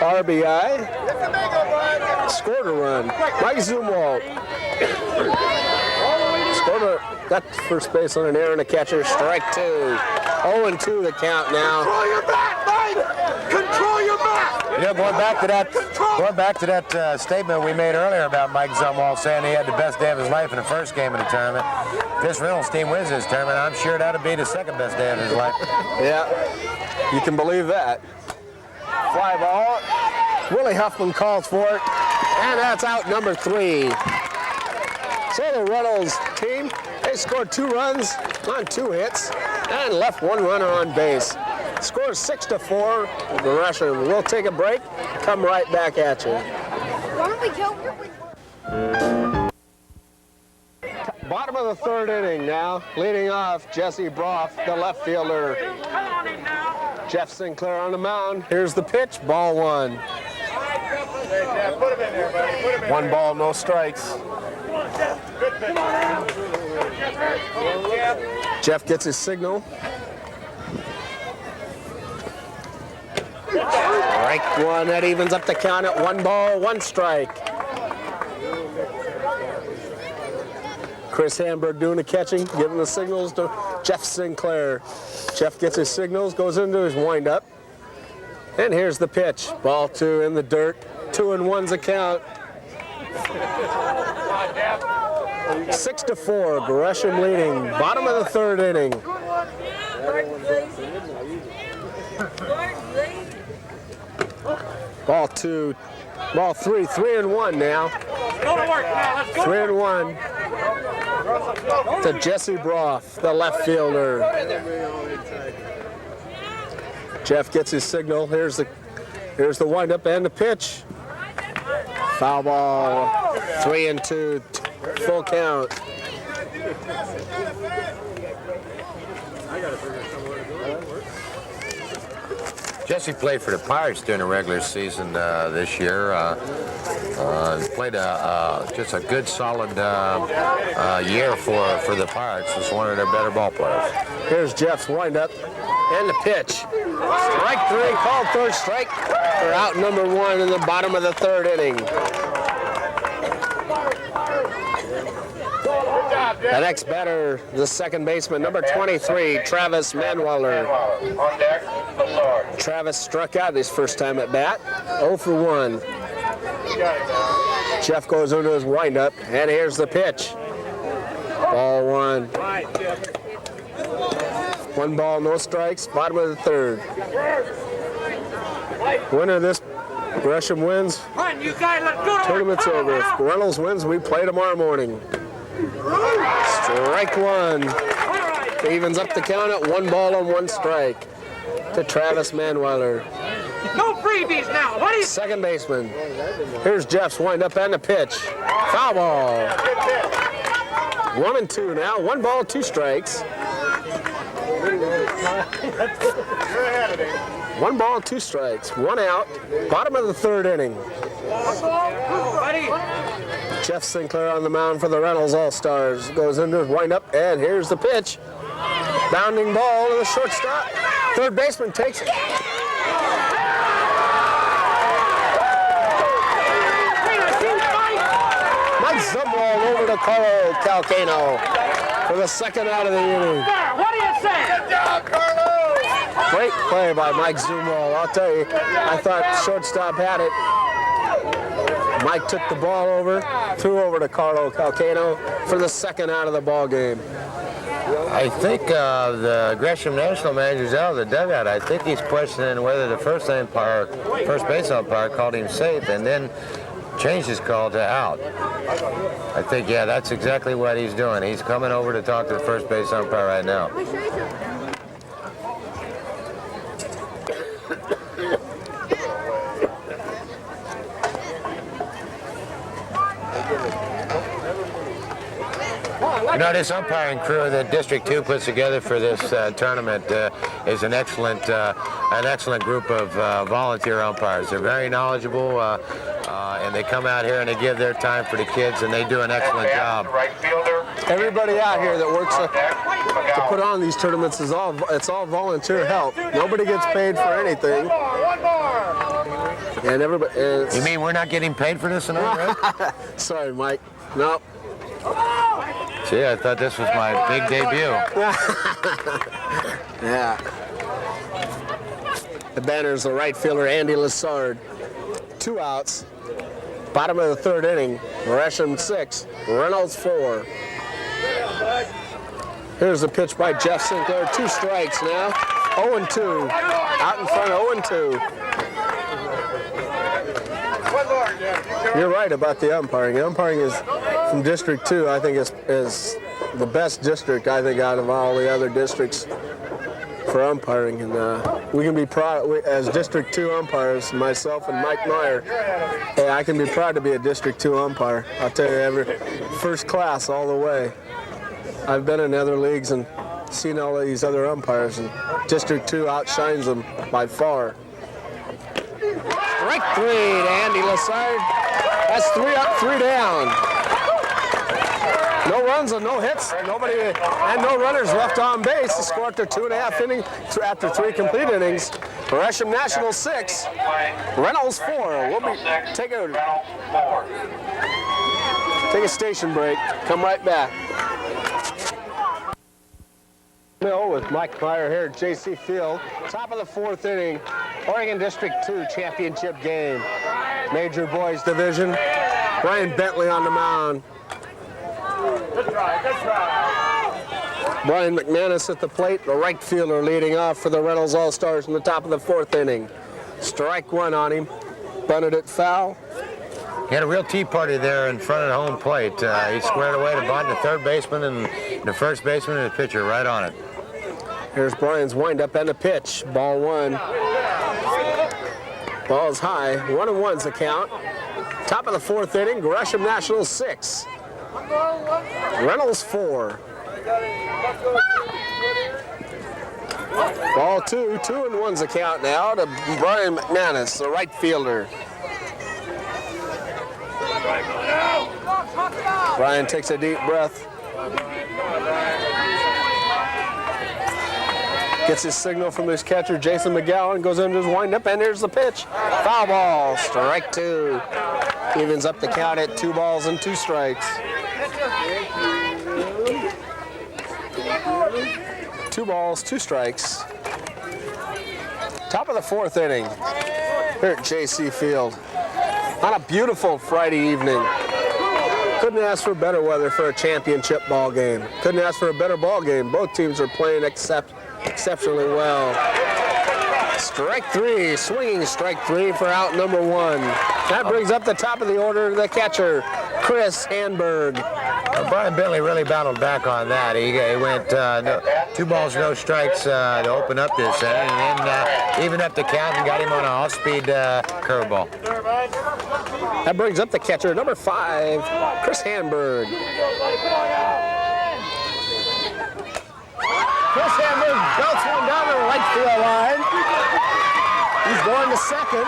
RBI. Scored a run. Mike Zumwalt. Got first base on an error and a catcher. Strike 2. 0-2 the count now. Control your bat, Mike! Control your bat! Yeah, going back to that statement we made earlier about Mike Zumwalt saying he had the best day of his life in the first game of the tournament. If this Reynolds team wins this tournament, I'm sure that'll be the second best day of his life. Yeah, you can believe that. Fly ball. Willie Huffman calls for it, and that's out number 3. So the Reynolds team, they scored 2 runs on 2 hits and left 1 runner on base. Score 6-4. Gresham. We'll take a break. Come right back at you. Why don't we go? Bottom of the 3rd inning now. Leading off, Jesse Broff, the left fielder. Jeff Sinclair on the mound. Here's the pitch. Ball 1. 1 ball, no strikes. Jeff gets his signal. Strike 1, that evens up the count at 1 ball, 1 strike. Chris Hamburg doing the catching, giving the signals to Jeff Sinclair. Jeff gets his signals, goes into his windup. And here's the pitch. Ball 2 in the dirt. 2-1's the count. 6-4, Gresham leading. Bottom of the 3rd inning. Ball 2, ball 3, 3-1 now. 3-1 to Jesse Broff, the left fielder. Jeff gets his signal. Here's the windup and the pitch. Foul ball, 3-2, full count. Jesse played for the Pirates during the regular season this year. Played just a good, solid year for the Pirates. Was one of their better ball players. Here's Jeff's windup and the pitch. Strike three, called third strike. They're out number one in the bottom of the third inning. The next batter, the second baseman, number 23, Travis Manweller. On deck, Lazard. Travis struck out his first time at bat, 0 for 1. Jeff goes into his windup, and here's the pitch. Ball one. 1 ball, no strikes, bottom of the third. Winner of this, Gresham wins. You guys, let's go. Tournament's over. If Reynolds wins, we play tomorrow morning. Strike one. Evens up the count at 1 ball and 1 strike to Travis Manweller. No freebies now. What is Second baseman. Here's Jeff's windup and the pitch. Foul ball. 1 and 2 now. 1 ball, 2 strikes. 1 ball, 2 strikes. 1 out. Bottom of the third inning. Jeff Sinclair on the mound for the Reynolds All-Stars. Goes into his windup, and here's the pitch. Bounding ball to the shortstop. Third baseman takes it. Mike Zumwalt over to Carlo Calcano for the second out of the inning. What do you say? Good job, Carlos. Great play by Mike Zumwalt. I'll tell you, I thought the shortstop had it. Mike took the ball over, threw over to Carlo Calcano for the second out of the ball game. I think the Gresham National manager's out of the dugout. I think he's questioning whether the first base umpire called him safe and then changed his call to out. I think, yeah, that's exactly what he's doing. He's coming over to talk to the first base umpire right now. You know, this umpiring crew that District 2 puts together for this tournament is an excellent group of volunteer umpires. They're very knowledgeable, and they come out here and they give their time for the kids, and they do an excellent job. Right fielder. Everybody out here that works to put on these tournaments it's all volunteer help. Nobody gets paid for anything. And everybody. You mean we're not getting paid for this tonight, right? Sorry, Mike. No. Gee, I thought this was my big debut. Yeah. The banner's the right fielder, Andy Lazard. 2 outs. Bottom of the third inning. Gresham 6, Reynolds 4. Here's the pitch by Jeff Sinclair. 2 strikes now. 0-2. Out in front, 0-2. You're right about the umpiring. Umpiring is from District 2. I think is the best district, I think, out of all the other districts for umpiring. And we can be proud, as District 2 umpires, myself and Mike Meyer, hey, I can be proud to be a District 2 umpire. I'll tell you, first class all the way. I've been in other leagues and seen all of these other umpires, and District 2 outshines them by far. Strike 3 to Andy Lazard. That's 3 up, 3 down. No runs and no hits, nobody, and no runners left on base. The score after 2.5 innings, after 3 complete innings. Gresham National 6, Reynolds 4. We'll be take a station break. Come right back. With Mike Meyer here at JC Field. Top of the 4th inning, Oregon District 2 championship game. Major Boys Division. Brian Bentley on the mound. Good try, good try. Brian McManus at the plate, the right fielder leading off for the Reynolds All-Stars in the top of the 4th inning. Strike 1 on him. Bunted it foul. He had a real tea party there in front of the home plate. He squared away to bunt the third baseman and the first baseman and the pitcher right on it. Here's Brian's windup and the pitch. Ball 1. Ball's high. 1-1's the count. Top of the 4th inning, Gresham National 6. Reynolds 4. Ball 2, 2-1's the count now to Brian McManus, the right fielder. Brian takes a deep breath. Gets his signal from his catcher, Jason McGowan, goes into his windup, and here's the pitch. Foul ball, strike 2. Evens up the count at 2 balls and 2 strikes. 2 balls, 2 strikes. Top of the 4th inning here at JC Field. On a beautiful Friday evening. Couldn't ask for better weather for a championship ball game. Couldn't ask for a better ball game. Both teams are playing exceptionally well. Strike 3, swinging strike 3 for out number 1. That brings up the top of the order the catcher, Chris Handberg. Brian Bentley really battled back on that. He went 2 balls, no strikes to open up this inning, and then even up the count and got him on an off-speed curveball. That brings up the catcher, number 5, Chris Handberg. Chris Handberg belts one down the right field line. He's going to second.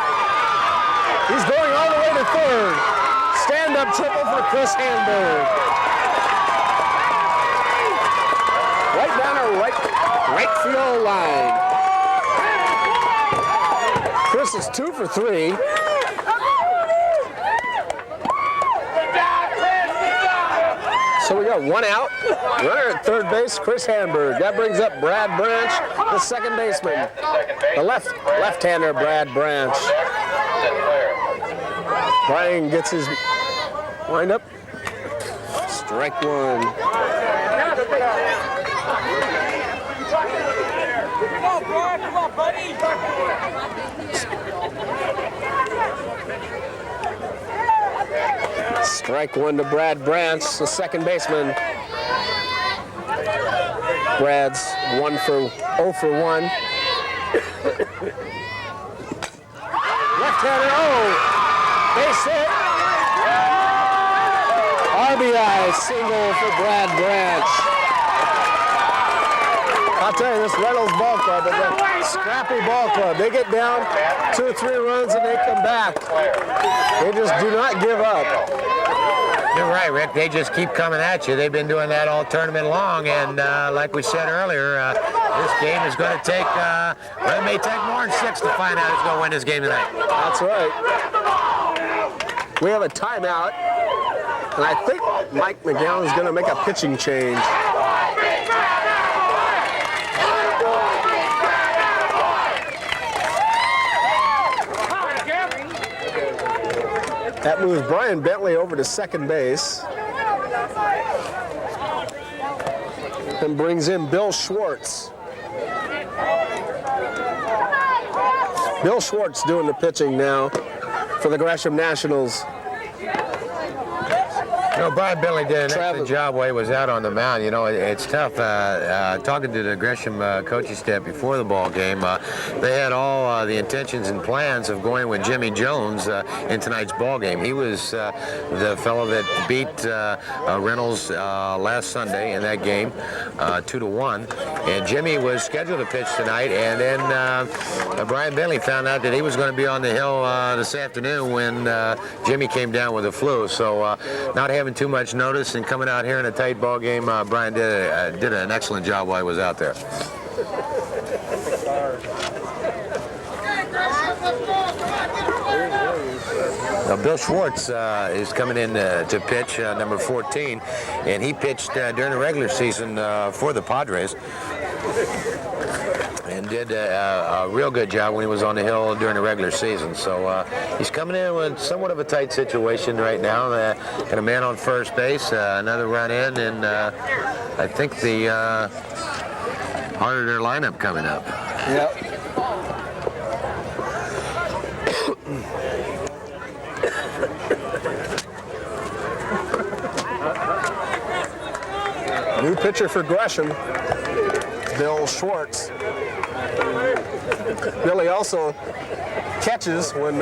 He's going all the way to third. Stand-up triple for Chris Handberg. Right down the right field line. Chris is 2 for 3. So we got 1 out. Runner at third base, Chris Handberg. That brings up Brad Branch, the second baseman. The left-hander, Brad Branch. Brian gets his windup. Strike 1. Come on, Brian. Come on, buddy. Strike 1 to Brad Branch, the second baseman. Brad's 0 for 1. Left-hander, base hit. RBI single for Brad Branch. I'll tell you, this Reynolds ball club is a scrappy ball club. They get down 2 or 3 runs and they come back. They just do not give up. You're right, Rick. They just keep coming at you. They've been doing that all tournament long, and like we said earlier, this game is going to take, well, it may take more than 6 to find out who's going to win this game tonight. That's right. We have a timeout, and I think Mike McGowan is going to make a pitching change. That moves Brian Bentley over to second base and brings in Bill Schwartz. Bill Schwartz doing the pitching now for the Gresham Nationals. You know, Brian Bentley did an excellent job while he was out on the mound. You know, it's tough. Talking to the Gresham coaching staff before the ball game, they had all the intentions and plans of going with Jimmy Jones in tonight's ball game. He was the fellow that beat Reynolds last Sunday in that game, 2-1. And Jimmy was scheduled to pitch tonight, and then Brian Bentley found out that he was going to be on the hill this afternoon when Jimmy came down with the flu. So not having too much notice and coming out here in a tight ball game, Brian did an excellent job while he was out there. Now, Bill Schwartz is coming in to pitch, number 14, and he pitched during the regular season for the Padres. And did a real good job when he was on the hill during the regular season. So he's coming in with somewhat of a tight situation right now. Got a man on first base, another run in, and I think the heart of their lineup coming up. Yep. New pitcher for Gresham, Bill Schwartz. Billy also catches when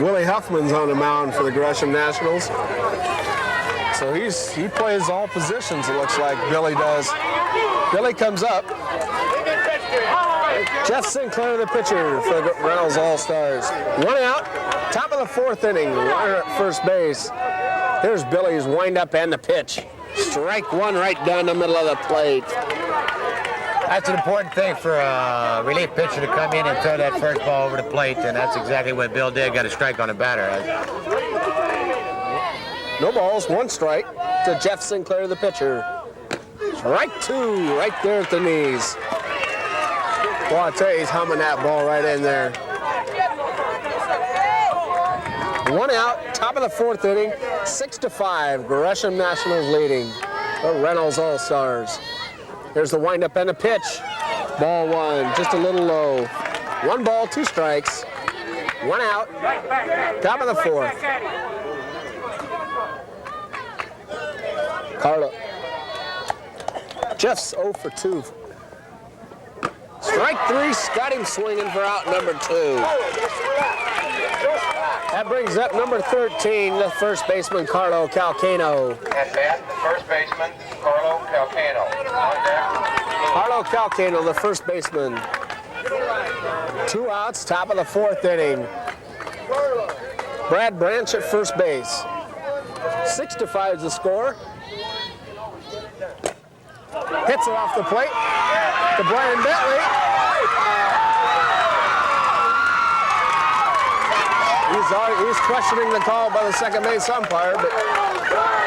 Willie Huffman's on the mound for the Gresham Nationals. So he plays all positions, it looks like Billy does. Billy comes up. Jeff Sinclair, the pitcher for the Reynolds All-Stars. 1 out, top of the 4th inning, runner at first base. Here's Billy's wind-up and the pitch. Strike 1 right down the middle of the plate. That's an important thing for a relief pitcher to come in and throw that first ball over the plate, and that's exactly what Bill did. Got a strike on the batter. No balls, 1 strike to Jeff Sinclair, the pitcher. Strike 2 right there at the knees. Well, I'll tell you, he's humming that ball right in there. 1 out, top of the 4th inning, 6-5. Gresham Nationals leading the Reynolds All-Stars. Here's the windup and the pitch. Ball 1, just a little low. 1 ball, 2 strikes. 1 out, top of the 4th. Carlo. Jeff's 0 for 2. Strike 3, got him swinging for out number 2. That brings up number 13, the first baseman, Carlo Calcano. At bat, the first baseman, Carlo Calcano. On deck, Carlo Calcano, the first baseman. 2 outs, top of the 4th inning. Brad Branch at first base. 6-5 is the score. Hits it off the plate to Brian Bentley. He's questioning the call by the second base umpire, but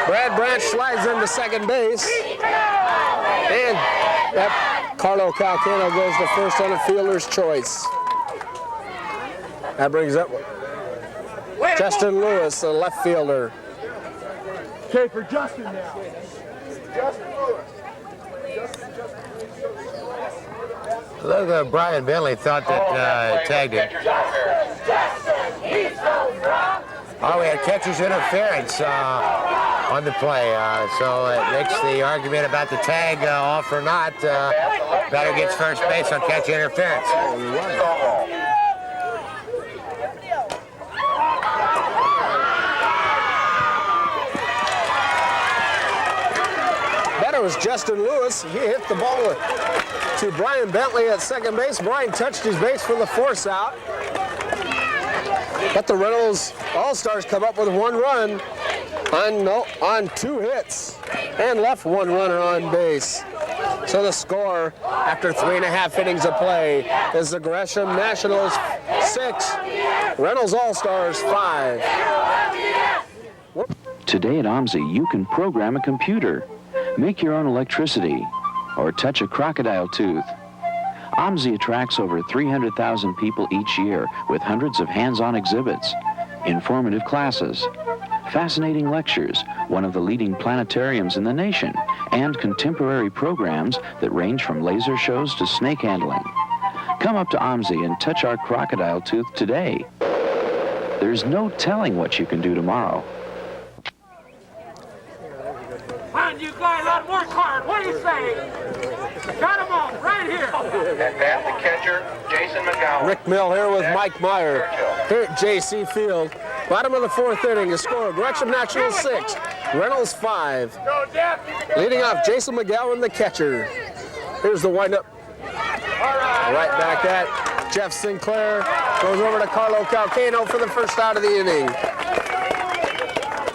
Brad Branch slides into second base. And that Carlo Calcano goes to first on a fielder's choice. That brings up Justin Lewis, the left fielder. Okay, for Justin now. Justin Lewis. Look, Brian Bentley thought that tagged him. Oh, we had catcher's interference on the play, so it makes the argument about the tag off or not. Batter gets first base on catcher interference. Batter was Justin Lewis. He hit the ball to Brian Bentley at second base. Brian touched his base for the force out. But the Reynolds All-Stars come up with 1 run on 2 hits and left 1 runner on base. So the score after 3.5 innings of play is the Gresham Nationals 6, Reynolds All-Stars 5. Today at OMSI, you can program a computer, make your own electricity, or touch a crocodile tooth. OMSI attracts over 300,000 people each year with hundreds of hands-on exhibits, informative classes, fascinating lectures, one of the leading planetariums in the nation, and contemporary programs that range from laser shows to snake handling. Come up to OMSI and touch our crocodile tooth today. There's no telling what you can do tomorrow. Man, you guys ought to work hard. What do you say? Got them all right here. At bat, the catcher, Jason McGowan. Rick Mill here with Mike Meyer here at JC Field. Bottom of the 4th inning, the score, Gresham Nationals 6, Reynolds 5. Leading off, Jason McGowan, the catcher. Here's the windup. Right back at Jeff Sinclair. Goes over to Carlo Calcano for the first out of the inning.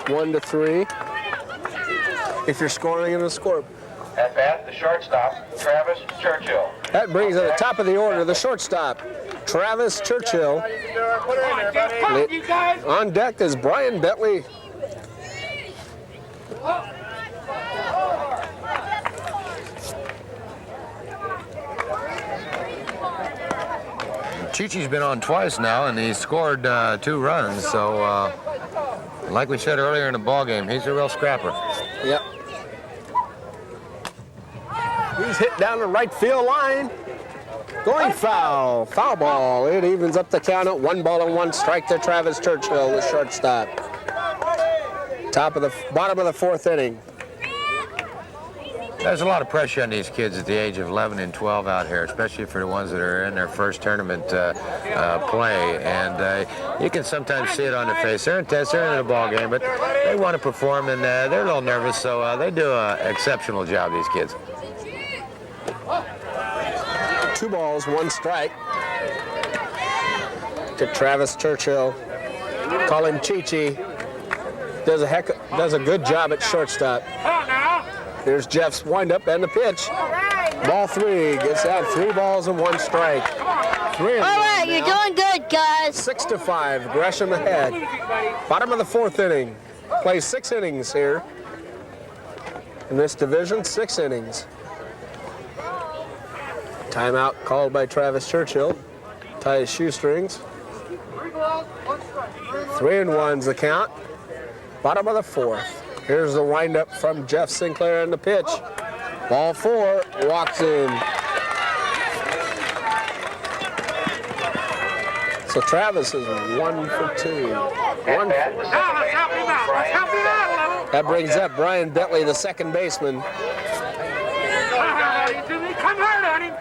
1-3. If you're scoring in the score. At bat, the shortstop, Travis Churchill. That brings at the top of the order the shortstop, Travis Churchill. On deck is Brian Bentley. Chi-Chi's been on twice now, and he's scored 2 runs. So, like we said earlier in the ball game, he's a real scrapper. Yep. He's hit down the right field line. Going foul. Foul ball. It evens up the count at 1-1 strike to Travis Churchill, the shortstop. Bottom of the 4th inning. There's a lot of pressure on these kids at the age of 11 and 12 out here, especially for the ones that are in their first tournament play. And you can sometimes see it on their face. They're intense, they're in a ball game, but they want to perform, and they're a little nervous, so they do an exceptional job, these kids. 2 balls, 1 strike. To Travis Churchill. Call him Chi-Chi. Does a good job at shortstop. Here's Jeff's windup and the pitch. Ball 3. Gets out 3 balls and 1 strike. 3 All right, you're doing good, guys. 6-5. Gresham ahead. Bottom of the 4th inning. Plays 6 innings here. In this division, 6 innings. Timeout called by Travis Churchill. Tie his shoestrings. 3-1's the count. Bottom of the 4th. Here's the windup from Jeff Sinclair and the pitch. Ball 4, walks in. So Travis is 1 for 2. That brings up Brian Bentley, the second baseman. Come hard on him.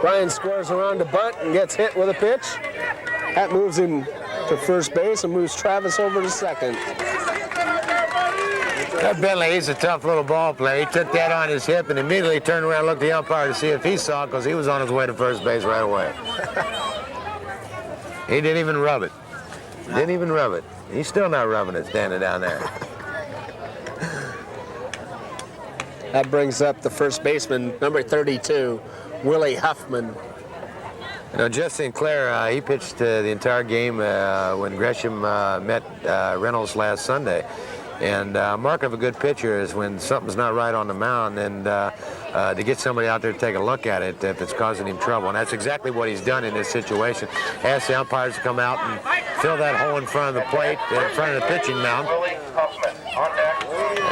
Brian squares around to bunt and gets hit with a pitch. That moves him to first base and moves Travis over to second. That Bentley, he's a tough little ball player. He took that on his hip and immediately turned around and looked at the umpire to see if he saw it, because he was on his way to first base right away. He didn't even rub it. Didn't even rub it. He's still not rubbing it standing down there. That brings up the first baseman, number 32, Willie Huffman. You know, Jeff Sinclair, he pitched the entire game when Gresham met Reynolds last Sunday. And mark of a good pitcher is when something's not right on the mound, and to get somebody out there to take a look at it if it's causing him trouble. And that's exactly what he's done in this situation. Asked the umpires to come out and fill that hole in front of the plate, in front of the pitching mound.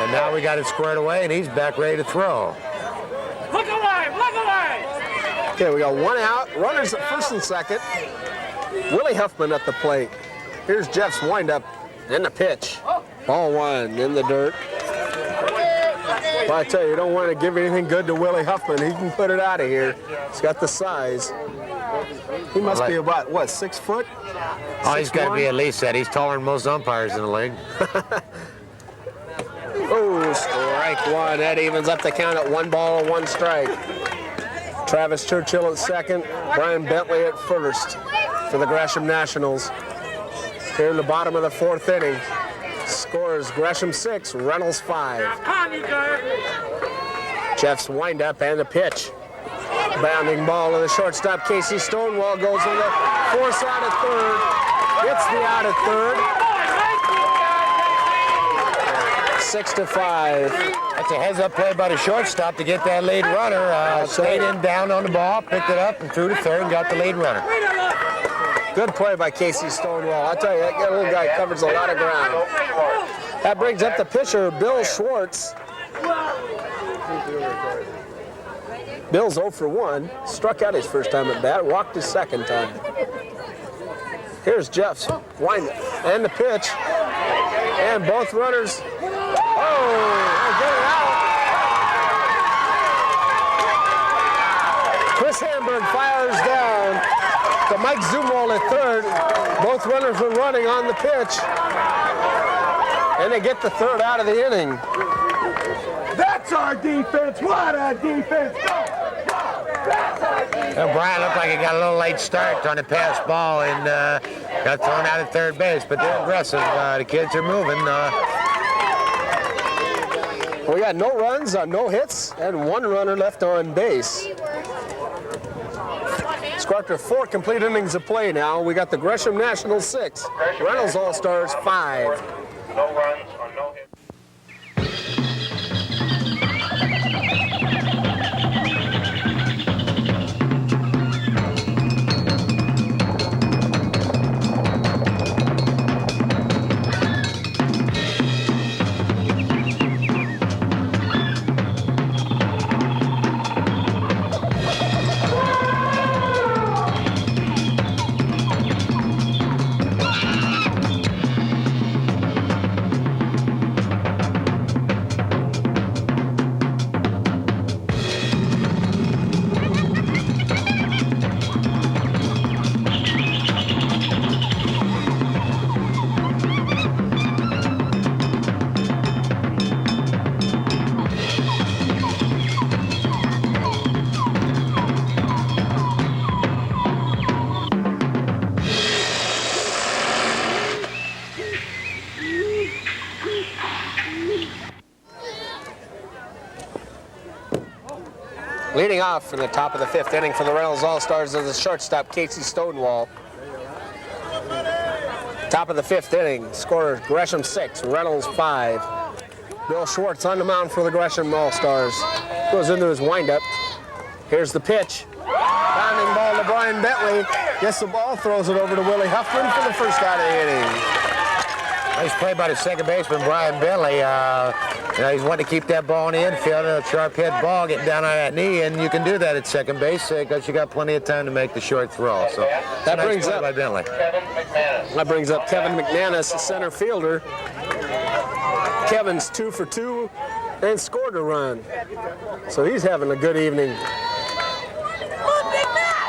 And now we got it squared away, and he's back ready to throw. Look alive, look alive. Okay, we got 1 out. Runners at first and second. Willie Huffman at the plate. Here's Jeff's windup and the pitch. Ball 1 in the dirt. Well, I tell you, you don't want to give anything good to Willie Huffman. He can put it out of here. He's got the size. He must be about, what, 6 foot? Oh, he's got to be at least that. He's taller than most umpires in the league. Oh, strike 1. That evens up the count at 1 ball, 1 strike. Travis Churchill at second. Brian Bentley at first for the Gresham Nationals. Here in the bottom of the 4th inning. Scores Gresham 6, Reynolds 5. Jeff's windup and the pitch. Bounding ball to the shortstop, Casey Stonewall, goes in the force out at third. Gets the out at third. 6-5. That's a heads-up play by the shortstop to get that lead runner. Stayed in down on the ball, picked it up, and threw to third and got the lead runner. Good play by Casey Stonewall. I tell you, that little guy covers a lot of ground. That brings up the pitcher, Bill Schwartz. Bill's 0 for 1. Struck out his first time at bat, walked his second time. Here's Jeff's wind and the pitch. And both runners. Oh, get it out. Chris Hamburg fires down to Mike Zumwalt at third. Both runners were running on the pitch. And they get the third out of the inning. That's our defense. What a defense. Well, Brian looked like he got a little late start on the pass ball and got thrown out at third base, but they're aggressive. The kids are moving. We got no runs, no hits, and 1 runner left on base. After 4 complete innings of play now, we got the Gresham Nationals 6, Reynolds All-Stars 5. No runs or no hits. Leading off in the top of the 5th inning for the Reynolds All-Stars is the shortstop, Casey Stonewall. Top of the 5th inning, scorer Gresham 6, Reynolds 5. Bill Schwartz on the mound for the Gresham All-Stars. Goes into his windup. Here's the pitch. Bounding ball to Brian Bentley. Gets the ball, throws it over to Willie Huffman for the first out of the inning. Nice play by the second baseman, Brian Bentley. He's wanting to keep that ball in the infield, a sharp hit ball, getting down on that knee, and you can do that at second base because you got plenty of time to make the short throw. So that brings up by Bentley. Kevin McManus, the center fielder. Kevin's 2 for 2 and scored a run. So he's having a good evening.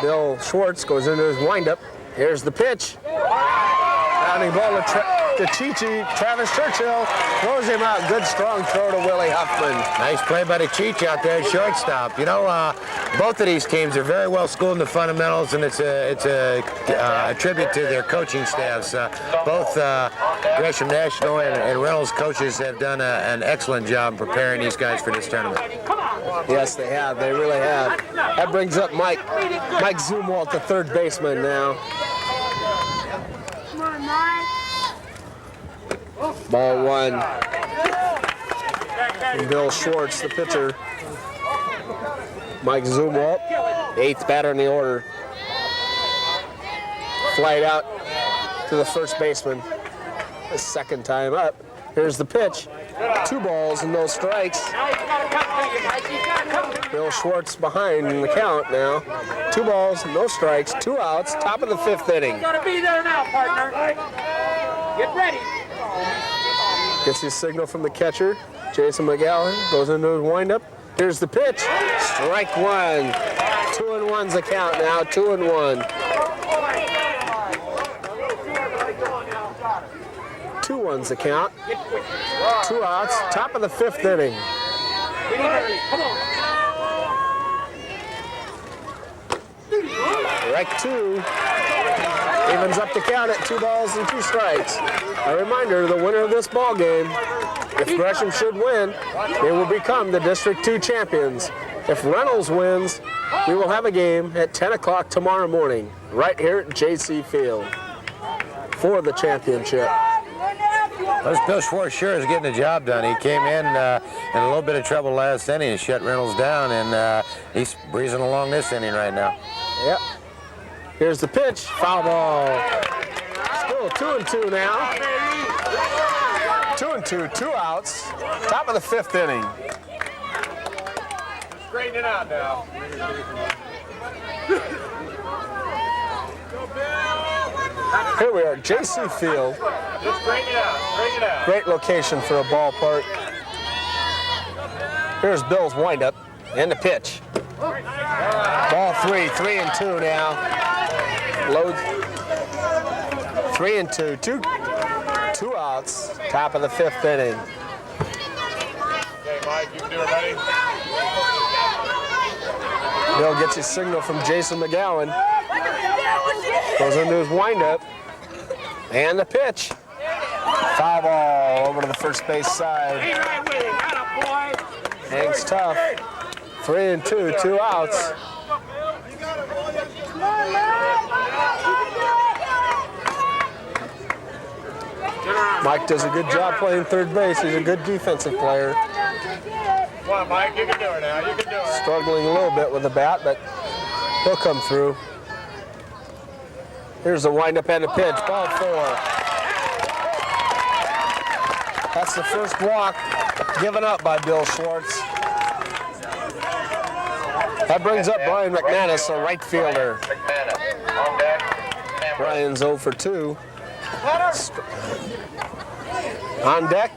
Bill Schwartz goes into his windup. Here's the pitch. Bounding ball to Chichi. Travis Churchill throws him out. Good strong throw to Willie Huffman. Nice play by the Cheech out there at shortstop. You know, both of these teams are very well schooled in the fundamentals, and it's a tribute to their coaching staffs. Both Gresham National and Reynolds coaches have done an excellent job preparing these guys for this tournament. Yes, they have. They really have. That brings up Mike Zumwalt, the third baseman now. Ball 1. And Bill Schwartz, the pitcher. Mike Zumwalt, 8th batter in the order. Flight out to the first baseman. The second time up. Here's the pitch. 2 balls and no strikes. Bill Schwartz behind in the count now. 2 balls, no strikes, 2 outs, top of the 5th inning. You gotta be there now, partner. Get ready. Gets his signal from the catcher, Jason McGowan, goes into his windup. Here's the pitch. Strike 1. 2-1's the count now, 2-1. 2-1's the count. 2 outs, top of the 5th inning. Come on. Strike 2. Evens up the count at 2 balls and 2 strikes. A reminder, the winner of this ball game, if Gresham should win, they will become the District 2 champions. If Reynolds wins, we will have a game at 10 o'clock tomorrow morning, right here at JC Field for the championship. Bill Schwartz sure is getting the job done. He came in a little bit of trouble last inning and shut Reynolds down, and he's breezing along this inning right now. Yep. Here's the pitch. Foul ball. Still 2-2 now. 2-2, 2 outs. Top of the 5th inning. Straighten it out now. Here we are, JC Field. Just straighten it out. Straighten it out. Great location for a ballpark. Here's Bill's windup and the pitch. Ball 3, 3-2 now. Load 3-2, 2 outs. Top of the 5th inning. Okay, Mike, you can do it, buddy. Bill gets his signal from Jason McGowan. Goes into his windup. And the pitch. Foul ball over to the first base side. Hangs tough. 3-2, 2 outs. Mike does a good job playing third base. He's a good defensive player. Come on, Mike, you can do it now. You can do it. Struggling a little bit with the bat, but he'll come through. Here's the windup and the pitch. Ball 4. That's the first walk given up by Bill Schwartz. That brings up Brian McManus, a right fielder. Brian's 0 for 2. On deck,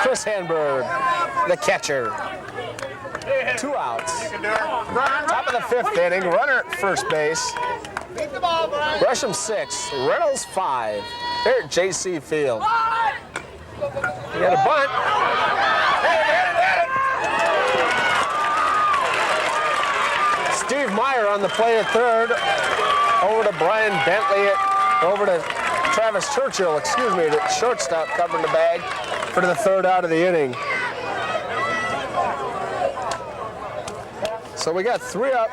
Chris Hanberg, the catcher. 2 outs. Top of the 5th inning, runner at first base. Gresham 6, Reynolds 5. Here at JC Field. He had a bunt. Steve Meyer on the play at third. Over to Brian Bentley. Over to Travis Churchill, the shortstop covering the bag for the 3rd out of the inning. So we got 3 up.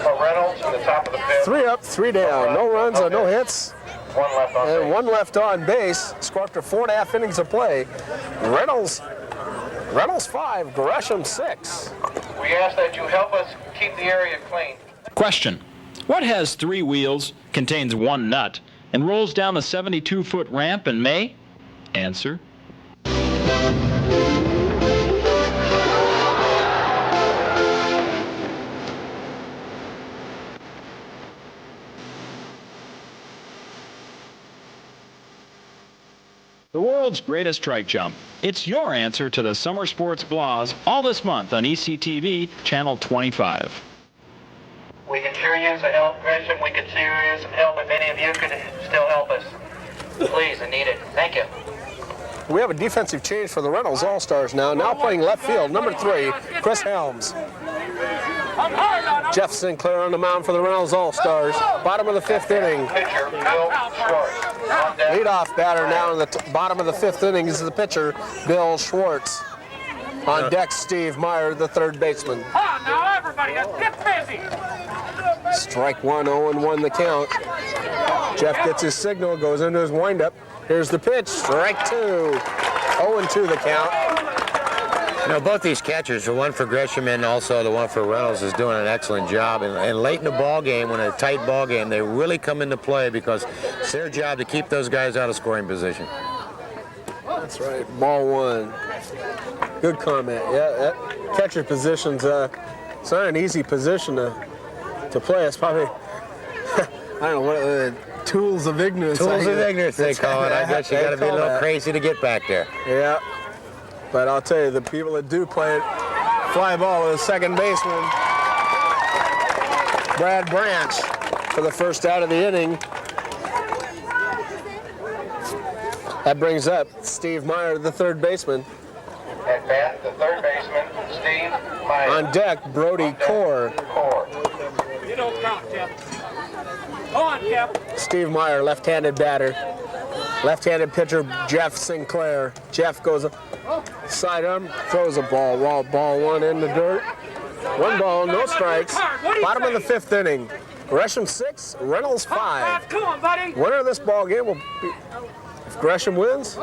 For Reynolds to the top of the fifth. 3 up, 3 down. No runs or no hits. 1 left on And base. 1 left on base. Score after 4.5 innings of play. Reynolds 5, Gresham 6. We ask that you help us keep the area clean. Question. What has 3 wheels, contains 1 nut, and rolls down a 72-foot ramp in May? Answer. The world's greatest trike jump. It's your answer to the Summer Sports Blahs all this month on ECTV, Channel 25. We could sure use some help, Gresham. We could sure use some help if any of you could still help us. Please, I need it. Thank you. We have a defensive change for the Reynolds All-Stars now. Now playing left field, number 3, Chris Helms. Jeff Sinclair on the mound for the Reynolds All-Stars. Bottom of the 5th inning. Pitcher, Bill Schwartz. On deck. Leadoff batter now in the bottom of the 5th inning is the pitcher, Bill Schwartz. On deck, Steve Meyer, the 3rd baseman. Come on now, everybody, let's get busy. Strike 1, 0-1 the count. Jeff gets his signal, goes into his windup. Here's the pitch, strike 2. 0-2 the count. You know, both these catchers, the one for Gresham and also the one for Reynolds, is doing an excellent job. And late in the ball game, when a tight ball game, they really come into play because it's their job to keep those guys out of scoring position. That's right, ball 1. Good comment. Yeah, that catcher position's it's not an easy position to play. It's probably I don't know what tools of ignorance. Tools of ignorance, they call it. I guess you got to be a little crazy to get back there. Yeah, but I'll tell you, the people that do play it, fly ball to the second baseman, Brad Branch, for the first out of the inning. That brings up Steve Meyer, the 3rd baseman. At bat, the 3rd baseman, Steve Meyer. On deck, Brody Core. You don't count, Jeff. Go on, Jeff. Steve Meyer, left-handed batter. Left-handed pitcher, Jeff Sinclair. Jeff goes sidearm, throws a ball. Ball 1 in the dirt. 1 ball, no strikes. Bottom of the 5th inning. Gresham 6, Reynolds 5. Come on, buddy. Winner of this ball game will be, if Gresham wins,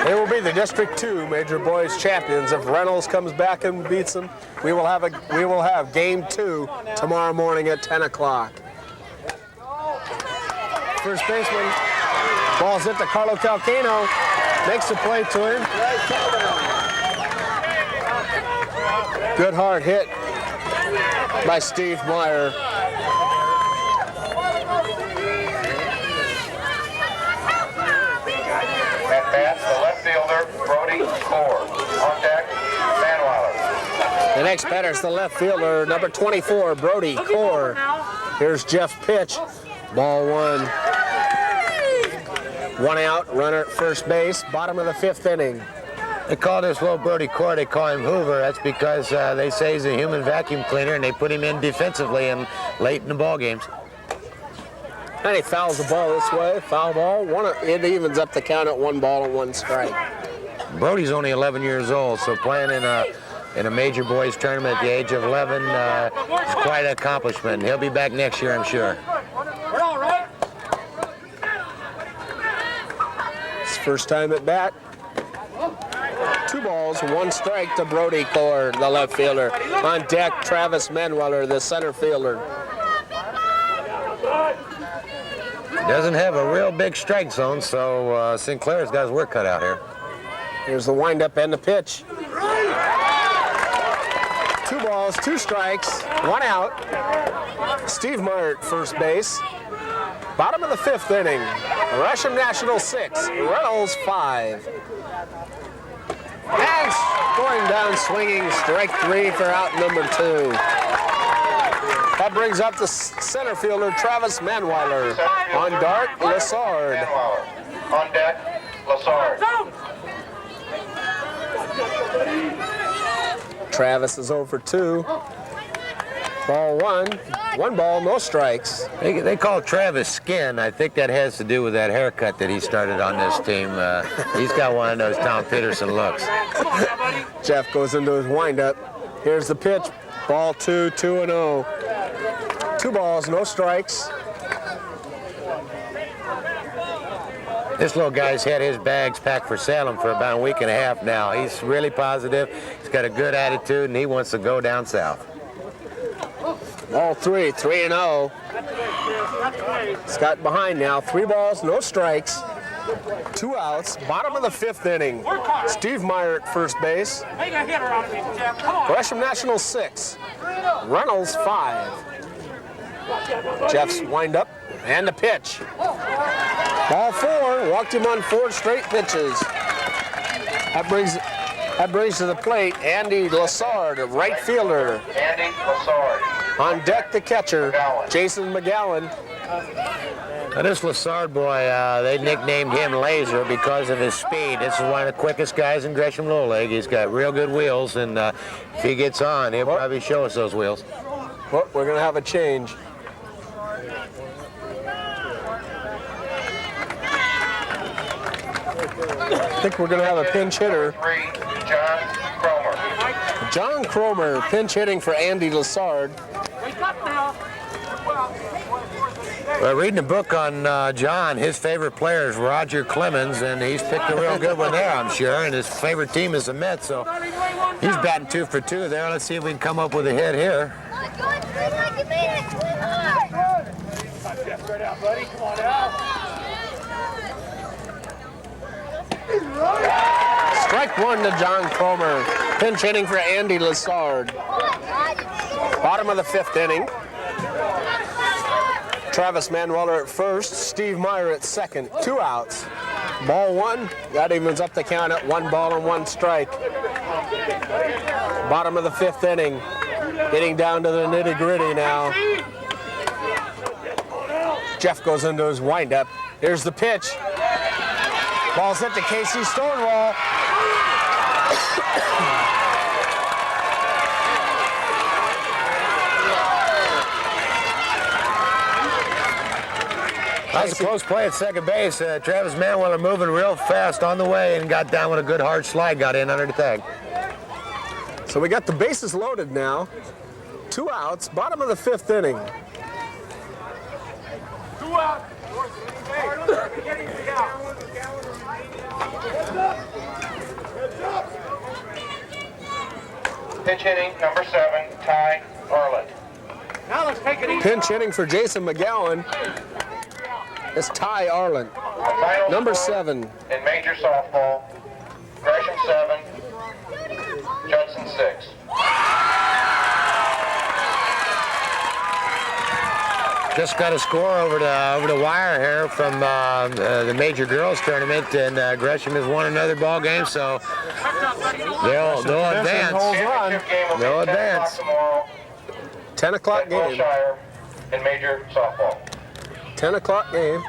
they will be the District 2 Major Boys champions. If Reynolds comes back and beats them, we will have game 2 tomorrow morning at 10 o'clock. First baseman, ball's hit to Carlo Calcano, makes the play to him. Good hard hit by Steve Meyer. At bat, the left fielder, Brody Core. On deck, Manweiler. The next batter is the left fielder, number 24, Brody Core. Here's Jeff pitch. Ball 1. 1 out, runner at first base, bottom of the 5th inning. They call this little Brody Core, they call him Hoover. That's because they say he's a human vacuum cleaner, and they put him in defensively and late in the ball games. And he fouls the ball this way, foul ball. It evens up the count at 1 ball and 1 strike. Brody's only 11 years old, so playing in a major boys tournament at the age of 11 is quite an accomplishment. He'll be back next year, I'm sure. We're all right. It's first time at bat. 2 balls, 1 strike to Brody Core, the left fielder. On deck, Travis Manweller, the center fielder. Doesn't have a real big strike zone, so Sinclair's got his work cut out here. Here's the windup and the pitch. 2 balls, 2 strikes, 1 out. Steve Meyer at first base. Bottom of the 5th inning. Gresham National 6, Reynolds 5. And going down swinging, strike 3 for out number 2. That brings up the center fielder, Travis Manweiler. On dart, Lassard. Manweiler. On deck, Lassard. Travis is over 2. Ball 1. 1 ball, no strikes. They call Travis Skin. I think that has to do with that haircut that he started on this team. He's got one of those Tom Peterson looks. Come on now, buddy. Jeff goes into his windup. Here's the pitch. Ball 2, 2-0. 2 balls, no strikes. This little guy's had his bags packed for Salem for about a week and a half now. He's really positive. He's got a good attitude, and he wants to go down south. Ball 3, 3-0. Scott behind now. 3 balls, no strikes. 2 outs. Bottom of the 5th inning. Steve Meyer at first base. Make a hitter out of me, Jeff. Come on. Gresham National 6. Reynolds 5. Jeff's windup and the pitch. Ball 4. Walked him on 4 straight pitches. That brings to the plate Andy Lassard, a right fielder. Andy Lassard. On deck, the catcher, Jason McGowan. Now this Lassard boy, they nicknamed him Laser because of his speed. This is one of the quickest guys in Gresham Low League. He's got real good wheels, and if he gets on, he'll probably show us those wheels. Well, we're going to have a change. I think we're going to have a pinch hitter. John Cromer. John Cromer, pinch hitting for Andy Lassard. Wake up now. Well, reading a book on John, his favorite player is Roger Clemens, and he's picked a real good one there, I'm sure, and his favorite team is the Mets, so he's batting 2 for 2 there. Let's see if we can come up with a hit here. Strike 1 to John Cromer. Pinch hitting for Andy Lassard. Bottom of the 5th inning. Travis Manueller at first, Steve Meyer at second. 2 outs. Ball 1. That evens up the count at 1 ball and 1 strike. Bottom of the 5th inning. Getting down to the nitty-gritty now. Jeff goes into his windup. Here's the pitch. Ball's hit to Casey Stonewall. That was a close play at second base. Travis Manueller moving real fast on the way and got down with a good hard slide, got in under the tag. So we got the bases loaded now. 2 outs, bottom of the 5th inning. 2 out. Pitch hitting, number 7, Ty Arlett. Now let's take it easy. Pinch hitting for Jason McGowan. It's Ty Arlen. Final Number score 7. in major softball, Gresham 7, Judson 6. Just got a score over the wire here from the major girls tournament, and Gresham has won another ball game, so they'll advance. They'll advance. Tomorrow, 10 o'clock game. Wilshire in major softball. 10 o'clock game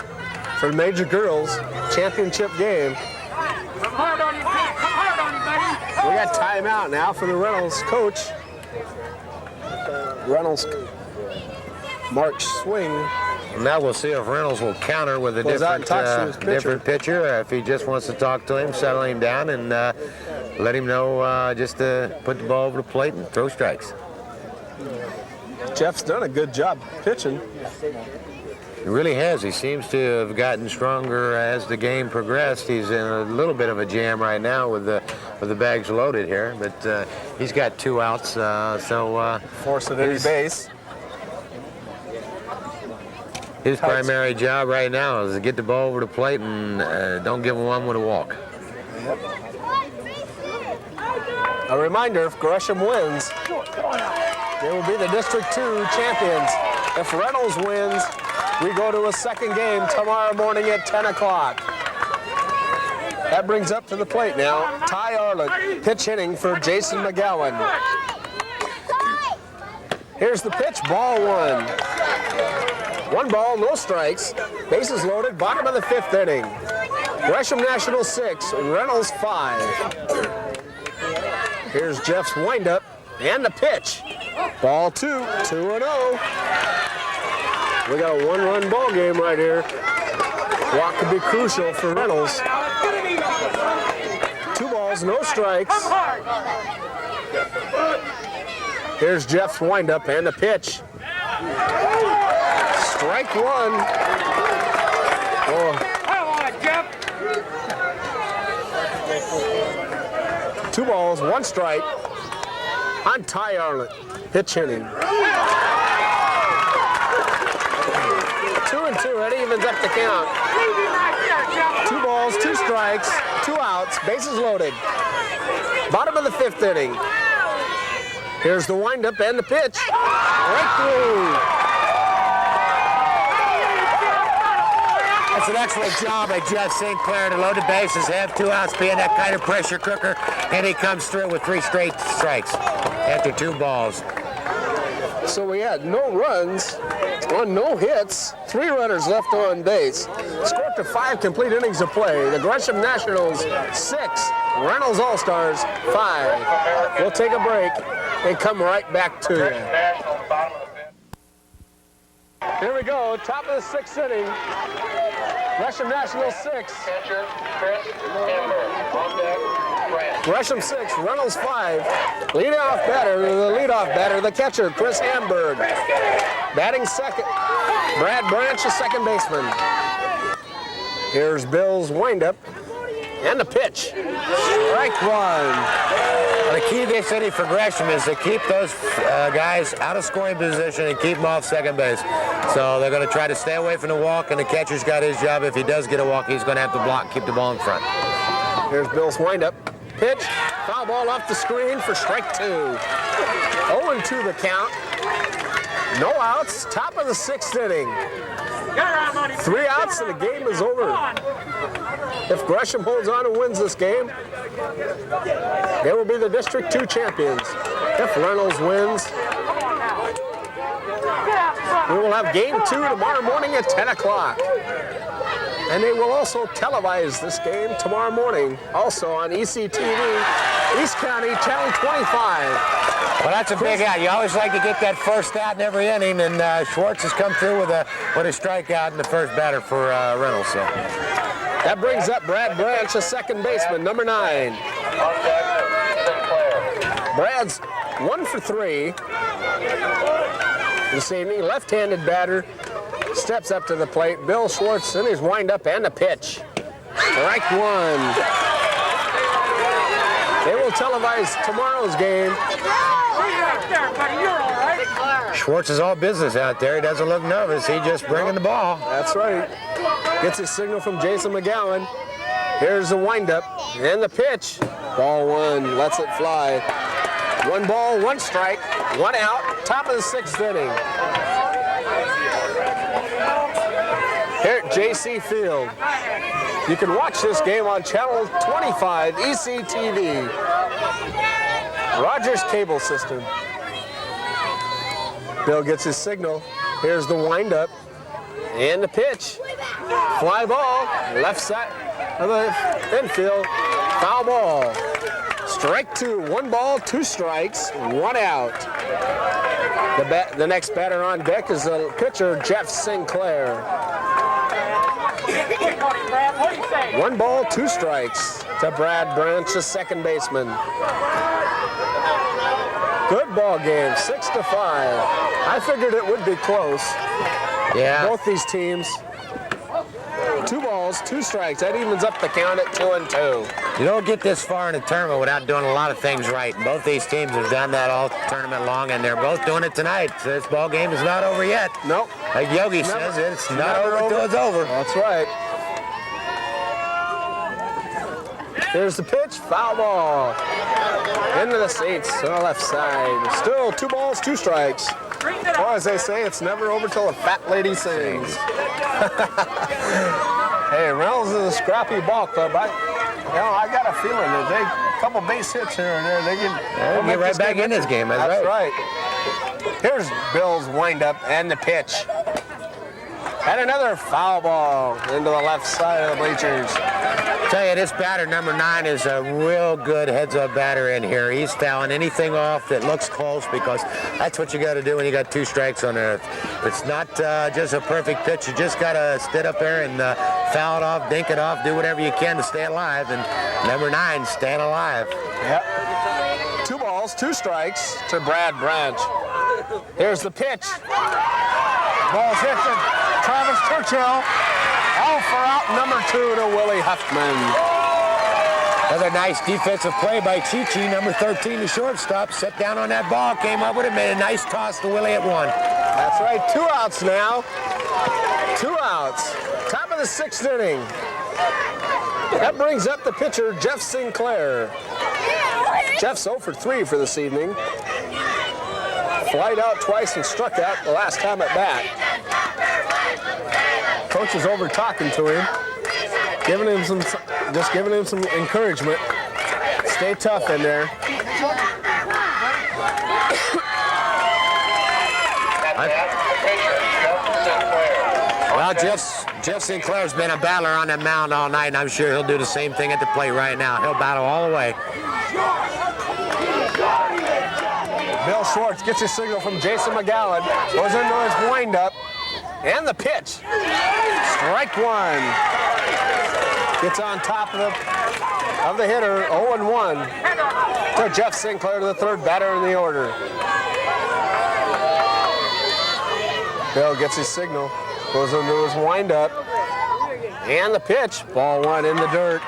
for the major girls championship game. Come hard on you, Pete. Come hard on you, buddy. We got timeout now for the Reynolds coach. Reynolds March swing. Now we'll see if Reynolds will counter with a different pitcher, or if he just wants to talk to him, settle him down, and let him know just to put the ball over the plate and throw strikes. Jeff's done a good job pitching. He really has. He seems to have gotten stronger as the game progressed. He's in a little bit of a jam right now with the bags loaded here, but he's got 2 outs, so force at any base. His primary job right now is to get the ball over the plate and don't give him one with a walk. Yep. A reminder, if Gresham wins, they will be the District 2 champions. If Reynolds wins, we go to a second game tomorrow morning at 10 o'clock. That brings up to the plate now Ty Arlett, pitch hitting for Jason McGowan. Here's the pitch, ball 1. 1 ball, no strikes. Bases loaded, bottom of the 5th inning. Gresham National 6, Reynolds 5. Here's Jeff's windup and the pitch. Ball 2, 2-0. We got a 1-run ball game right here. Walk could be crucial for Reynolds. 2 balls. balls, no strikes. Here's Jeff's windup and the pitch. Strike one. Oh. Come on, Jeff. 2 balls, 1 strike on Ty Arlett. Pitch inning. 2-2. That evens up the count. 2 balls, 2 strikes, 2 outs, bases loaded. Bottom of the 5th inning. Here's the windup and the pitch. Right through. That's an excellent job by Jeff St. Clair to load the bases, have 2 outs, being that kind of pressure cooker, and he comes through with 3 straight strikes after 2 balls. So we had no runs on no hits, 3 runners left on base. Score up to 5 complete innings of play. The Gresham Nationals 6, Reynolds All-Stars 5. We'll take a break and come right back to you. Here we go, top of the 6th inning. Gresham Nationals 6. Catcher, Chris Amber. On deck, Brad. Gresham 6, Reynolds 5. Leadoff batter, the catcher, Chris Hamburg. Batting second, Brad Branch, the second baseman. Here's Bill's windup and the pitch. Strike one. The key to this inning for Gresham is to keep those guys out of scoring position and keep them off second base. So they're going to try to stay away from the walk, and the catcher's got his job. If he does get a walk, he's going to have to block, keep the ball in front. Here's Bill's windup. Pitch, foul ball off the screen for strike 2. 0-2 the count. No outs, top of the 6th inning. 3 outs and the game is over. If Gresham holds on and wins this game, they will be the District 2 champions. If Reynolds wins, we will have game 2 tomorrow morning at 10 o'clock. And they will also televise this game tomorrow morning, also on ECTV, East County, Channel 25. Well, that's a big out. You always like to get that first out in every inning, and Schwartz has come through with a strikeout in the first batter for Reynolds. So. That brings up Brad Branch, the second baseman, number 9. Brad's 1 for 3 this evening. Left-handed batter steps up to the plate. Bill Schwartz in his windup and the pitch. Strike 1. They will televise tomorrow's game. Schwartz is all business out there. He doesn't look nervous. He's just bringing the ball. That's right. Gets his signal from Jason McGowan. Here's the windup and the pitch. Ball 1, lets it fly. 1 ball, 1 strike, 1 out. Top of the 6th inning. Here at JC Field. You can watch this game on Channel 25, ECTV. Rogers Cable System. Bill gets his signal. Here's the windup and the pitch. Fly ball, left side of the infield. Foul ball. Strike 2, 1 ball, 2 strikes, 1 out. The next batter on deck is the pitcher, Jeff Sinclair. 1 ball, 2 strikes to Brad Branch, the second baseman. Good ball game, 6-5. I figured it would be close. Yeah. Both these teams. 2 balls, 2 strikes. That evens up the count at 2-2. You don't get this far in a tournament without doing a lot of things right. Both these teams have done that all tournament long, and they're both doing it tonight. So this ball game is not over yet. Nope. Like Yogi says, it's not over until it's over. That's right. Here's the pitch, foul ball. Into the seats on the left side. Still 2 balls, 2 strikes. Or as they say, it's never over till a fat lady sings. Hey, Reynolds is a scrappy ball club. I got a feeling that a couple base hits here and there, they'll get right back in this game. That's right. Here's Bill's windup and the pitch. And another foul ball into the left side of the bleachers. Tell you, this batter, number 9, is a real good heads-up batter in here. He's fouling anything off that looks close, because that's what you got to do when you got 2 strikes on there. It's not just a perfect pitch. You just got to sit up there and foul it off, dink it off, do whatever you can to stay alive. And number 9, staying alive. Yep. 2 balls, 2 strikes to Brad Branch. Here's the pitch. Ball's hit to Travis Churchill. Out for out number 2 to Willie Huffman. Another nice defensive play by Chi-Chi, number 13, the shortstop. Set down on that ball, came up with it, made a nice toss to Willie at 1. That's right, 2 outs now. 2 outs. Top of the 6th inning. That brings up the pitcher, Jeff Sinclair. Jeff's 0 for 3 for this evening. Flied out twice and struck out the last time at bat. Coach is over talking to him, giving him some encouragement. Stay tough in there. Well, Jeff Sinclair's been a battler on that mound all night, and I'm sure he'll do the same thing at the plate right now. He'll battle all the way. Bill Schwartz gets his signal from Jason McGowan. Goes into his windup. And the pitch. Strike 1. Gets on top of the hitter. 0-1 to Jeff Sinclair, the 3rd batter in the order. Bill gets his signal. Goes into his windup. And the pitch. Ball 1 in the dirt.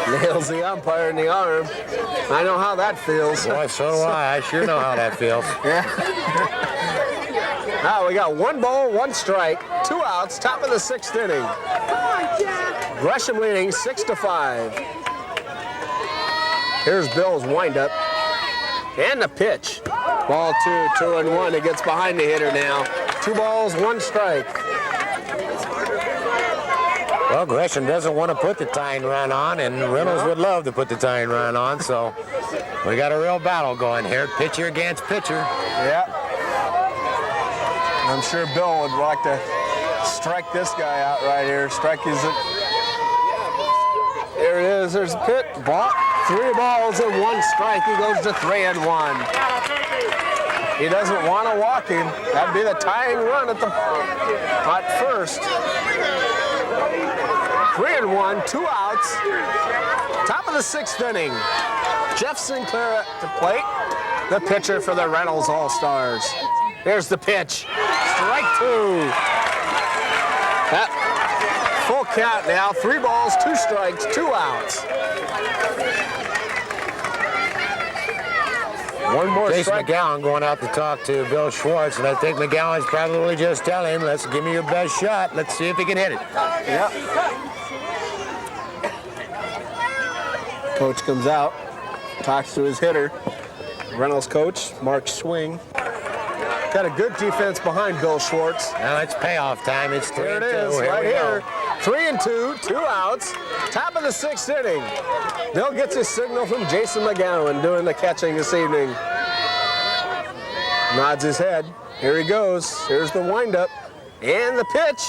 Nails the umpire in the arm. I know how that feels. Boy, so do I. I sure know how that feels. Yeah. Now we got 1 ball, 1 strike, 2 outs, top of the 6th inning. Gresham leading 6-5. Here's Bill's windup. And the pitch. Ball 2, 2-1. It gets behind the hitter now. 2 balls, 1 strike. Well, Gresham doesn't want to put the tying run on, and Reynolds would love to put the tying run on, so we got a real battle going here. Pitcher against pitcher. Yeah. I'm sure Bill would like to strike this guy out right here. Strike his... There it is. There's a pit. Ball. 3 balls and 1 strike. He goes to 3-1. He doesn't want to walk him. That'd be the tying run at first. 3-1, 2 outs. Top of the 6th inning. Jeff Sinclair at the plate. The pitcher for the Reynolds All-Stars. Here's the pitch. Strike 2. That full count now. 3 balls, 2 strikes, 2 outs. 1 more Jason strike. McGowan going out to talk to Bill Schwartz, and I think McGowan's probably just telling him, let's give me your best shot. Let's see if he can hit it. Yep. Coach comes out, talks to his hitter. Reynolds coach, Mark Swing. Got a good defense behind Bill Schwartz. Now it's payoff time. It's 3-2. There it is, right here. 3-2, 2 outs. Top of the 6th inning. Bill gets his signal from Jason McGowan doing the catching this evening. Nods his head. Here he goes. Here's the windup. And the pitch.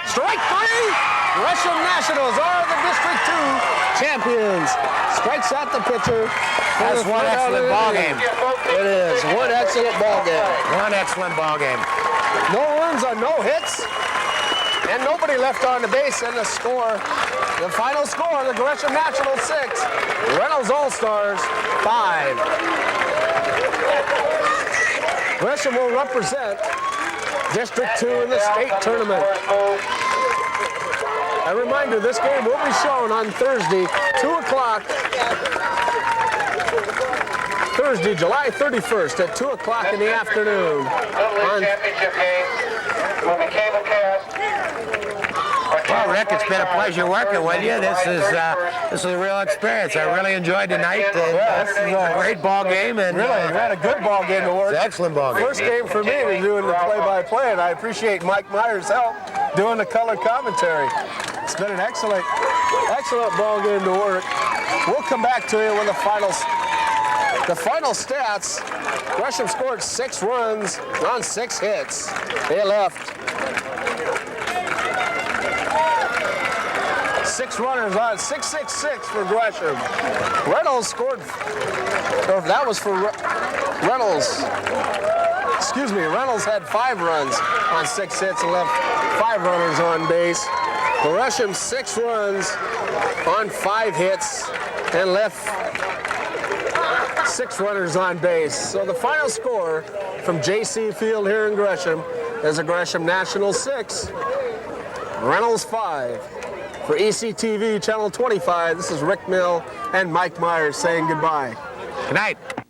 Strike 3! Gresham Nationals are the District 2 champions. Strikes out the pitcher. That's one excellent ball game. It is. 1 excellent ball game. 1 excellent ball game. No runs on no hits. And nobody left on the base. And the score, the final score, the Gresham Nationals 6, Reynolds All-Stars 5. Gresham will represent District 2 in the state tournament. A reminder, this game will be shown on Thursday, 2 o'clock. Thursday, July 31st at 2 o'clock in the afternoon. Championship game will be cable cast. Well, Rick, it's been a pleasure working with you. This is a real experience. I really enjoyed tonight. This is a great ball game, and really, we had a good ball game to work. It's an excellent ball game. First game for me to doing the play-by-play, and I appreciate Mike Meyer's help doing the color commentary. It's been an excellent ball game to work. We'll come back to you when the final stats. Gresham scored 6 runs on 6 hits. They left 6 runners on 666 for Gresham. Reynolds scored, or that was for Reynolds. Excuse me, Reynolds had 5 runs on 6 hits and left 5 runners on base. Gresham 6 runs on 5 hits and left 6 runners on base. So the final score from JC Field here in Gresham is a Gresham National 6, Reynolds 5. For ECTV Channel 25, this is Rick Mill and Mike Myers saying goodbye. Good night.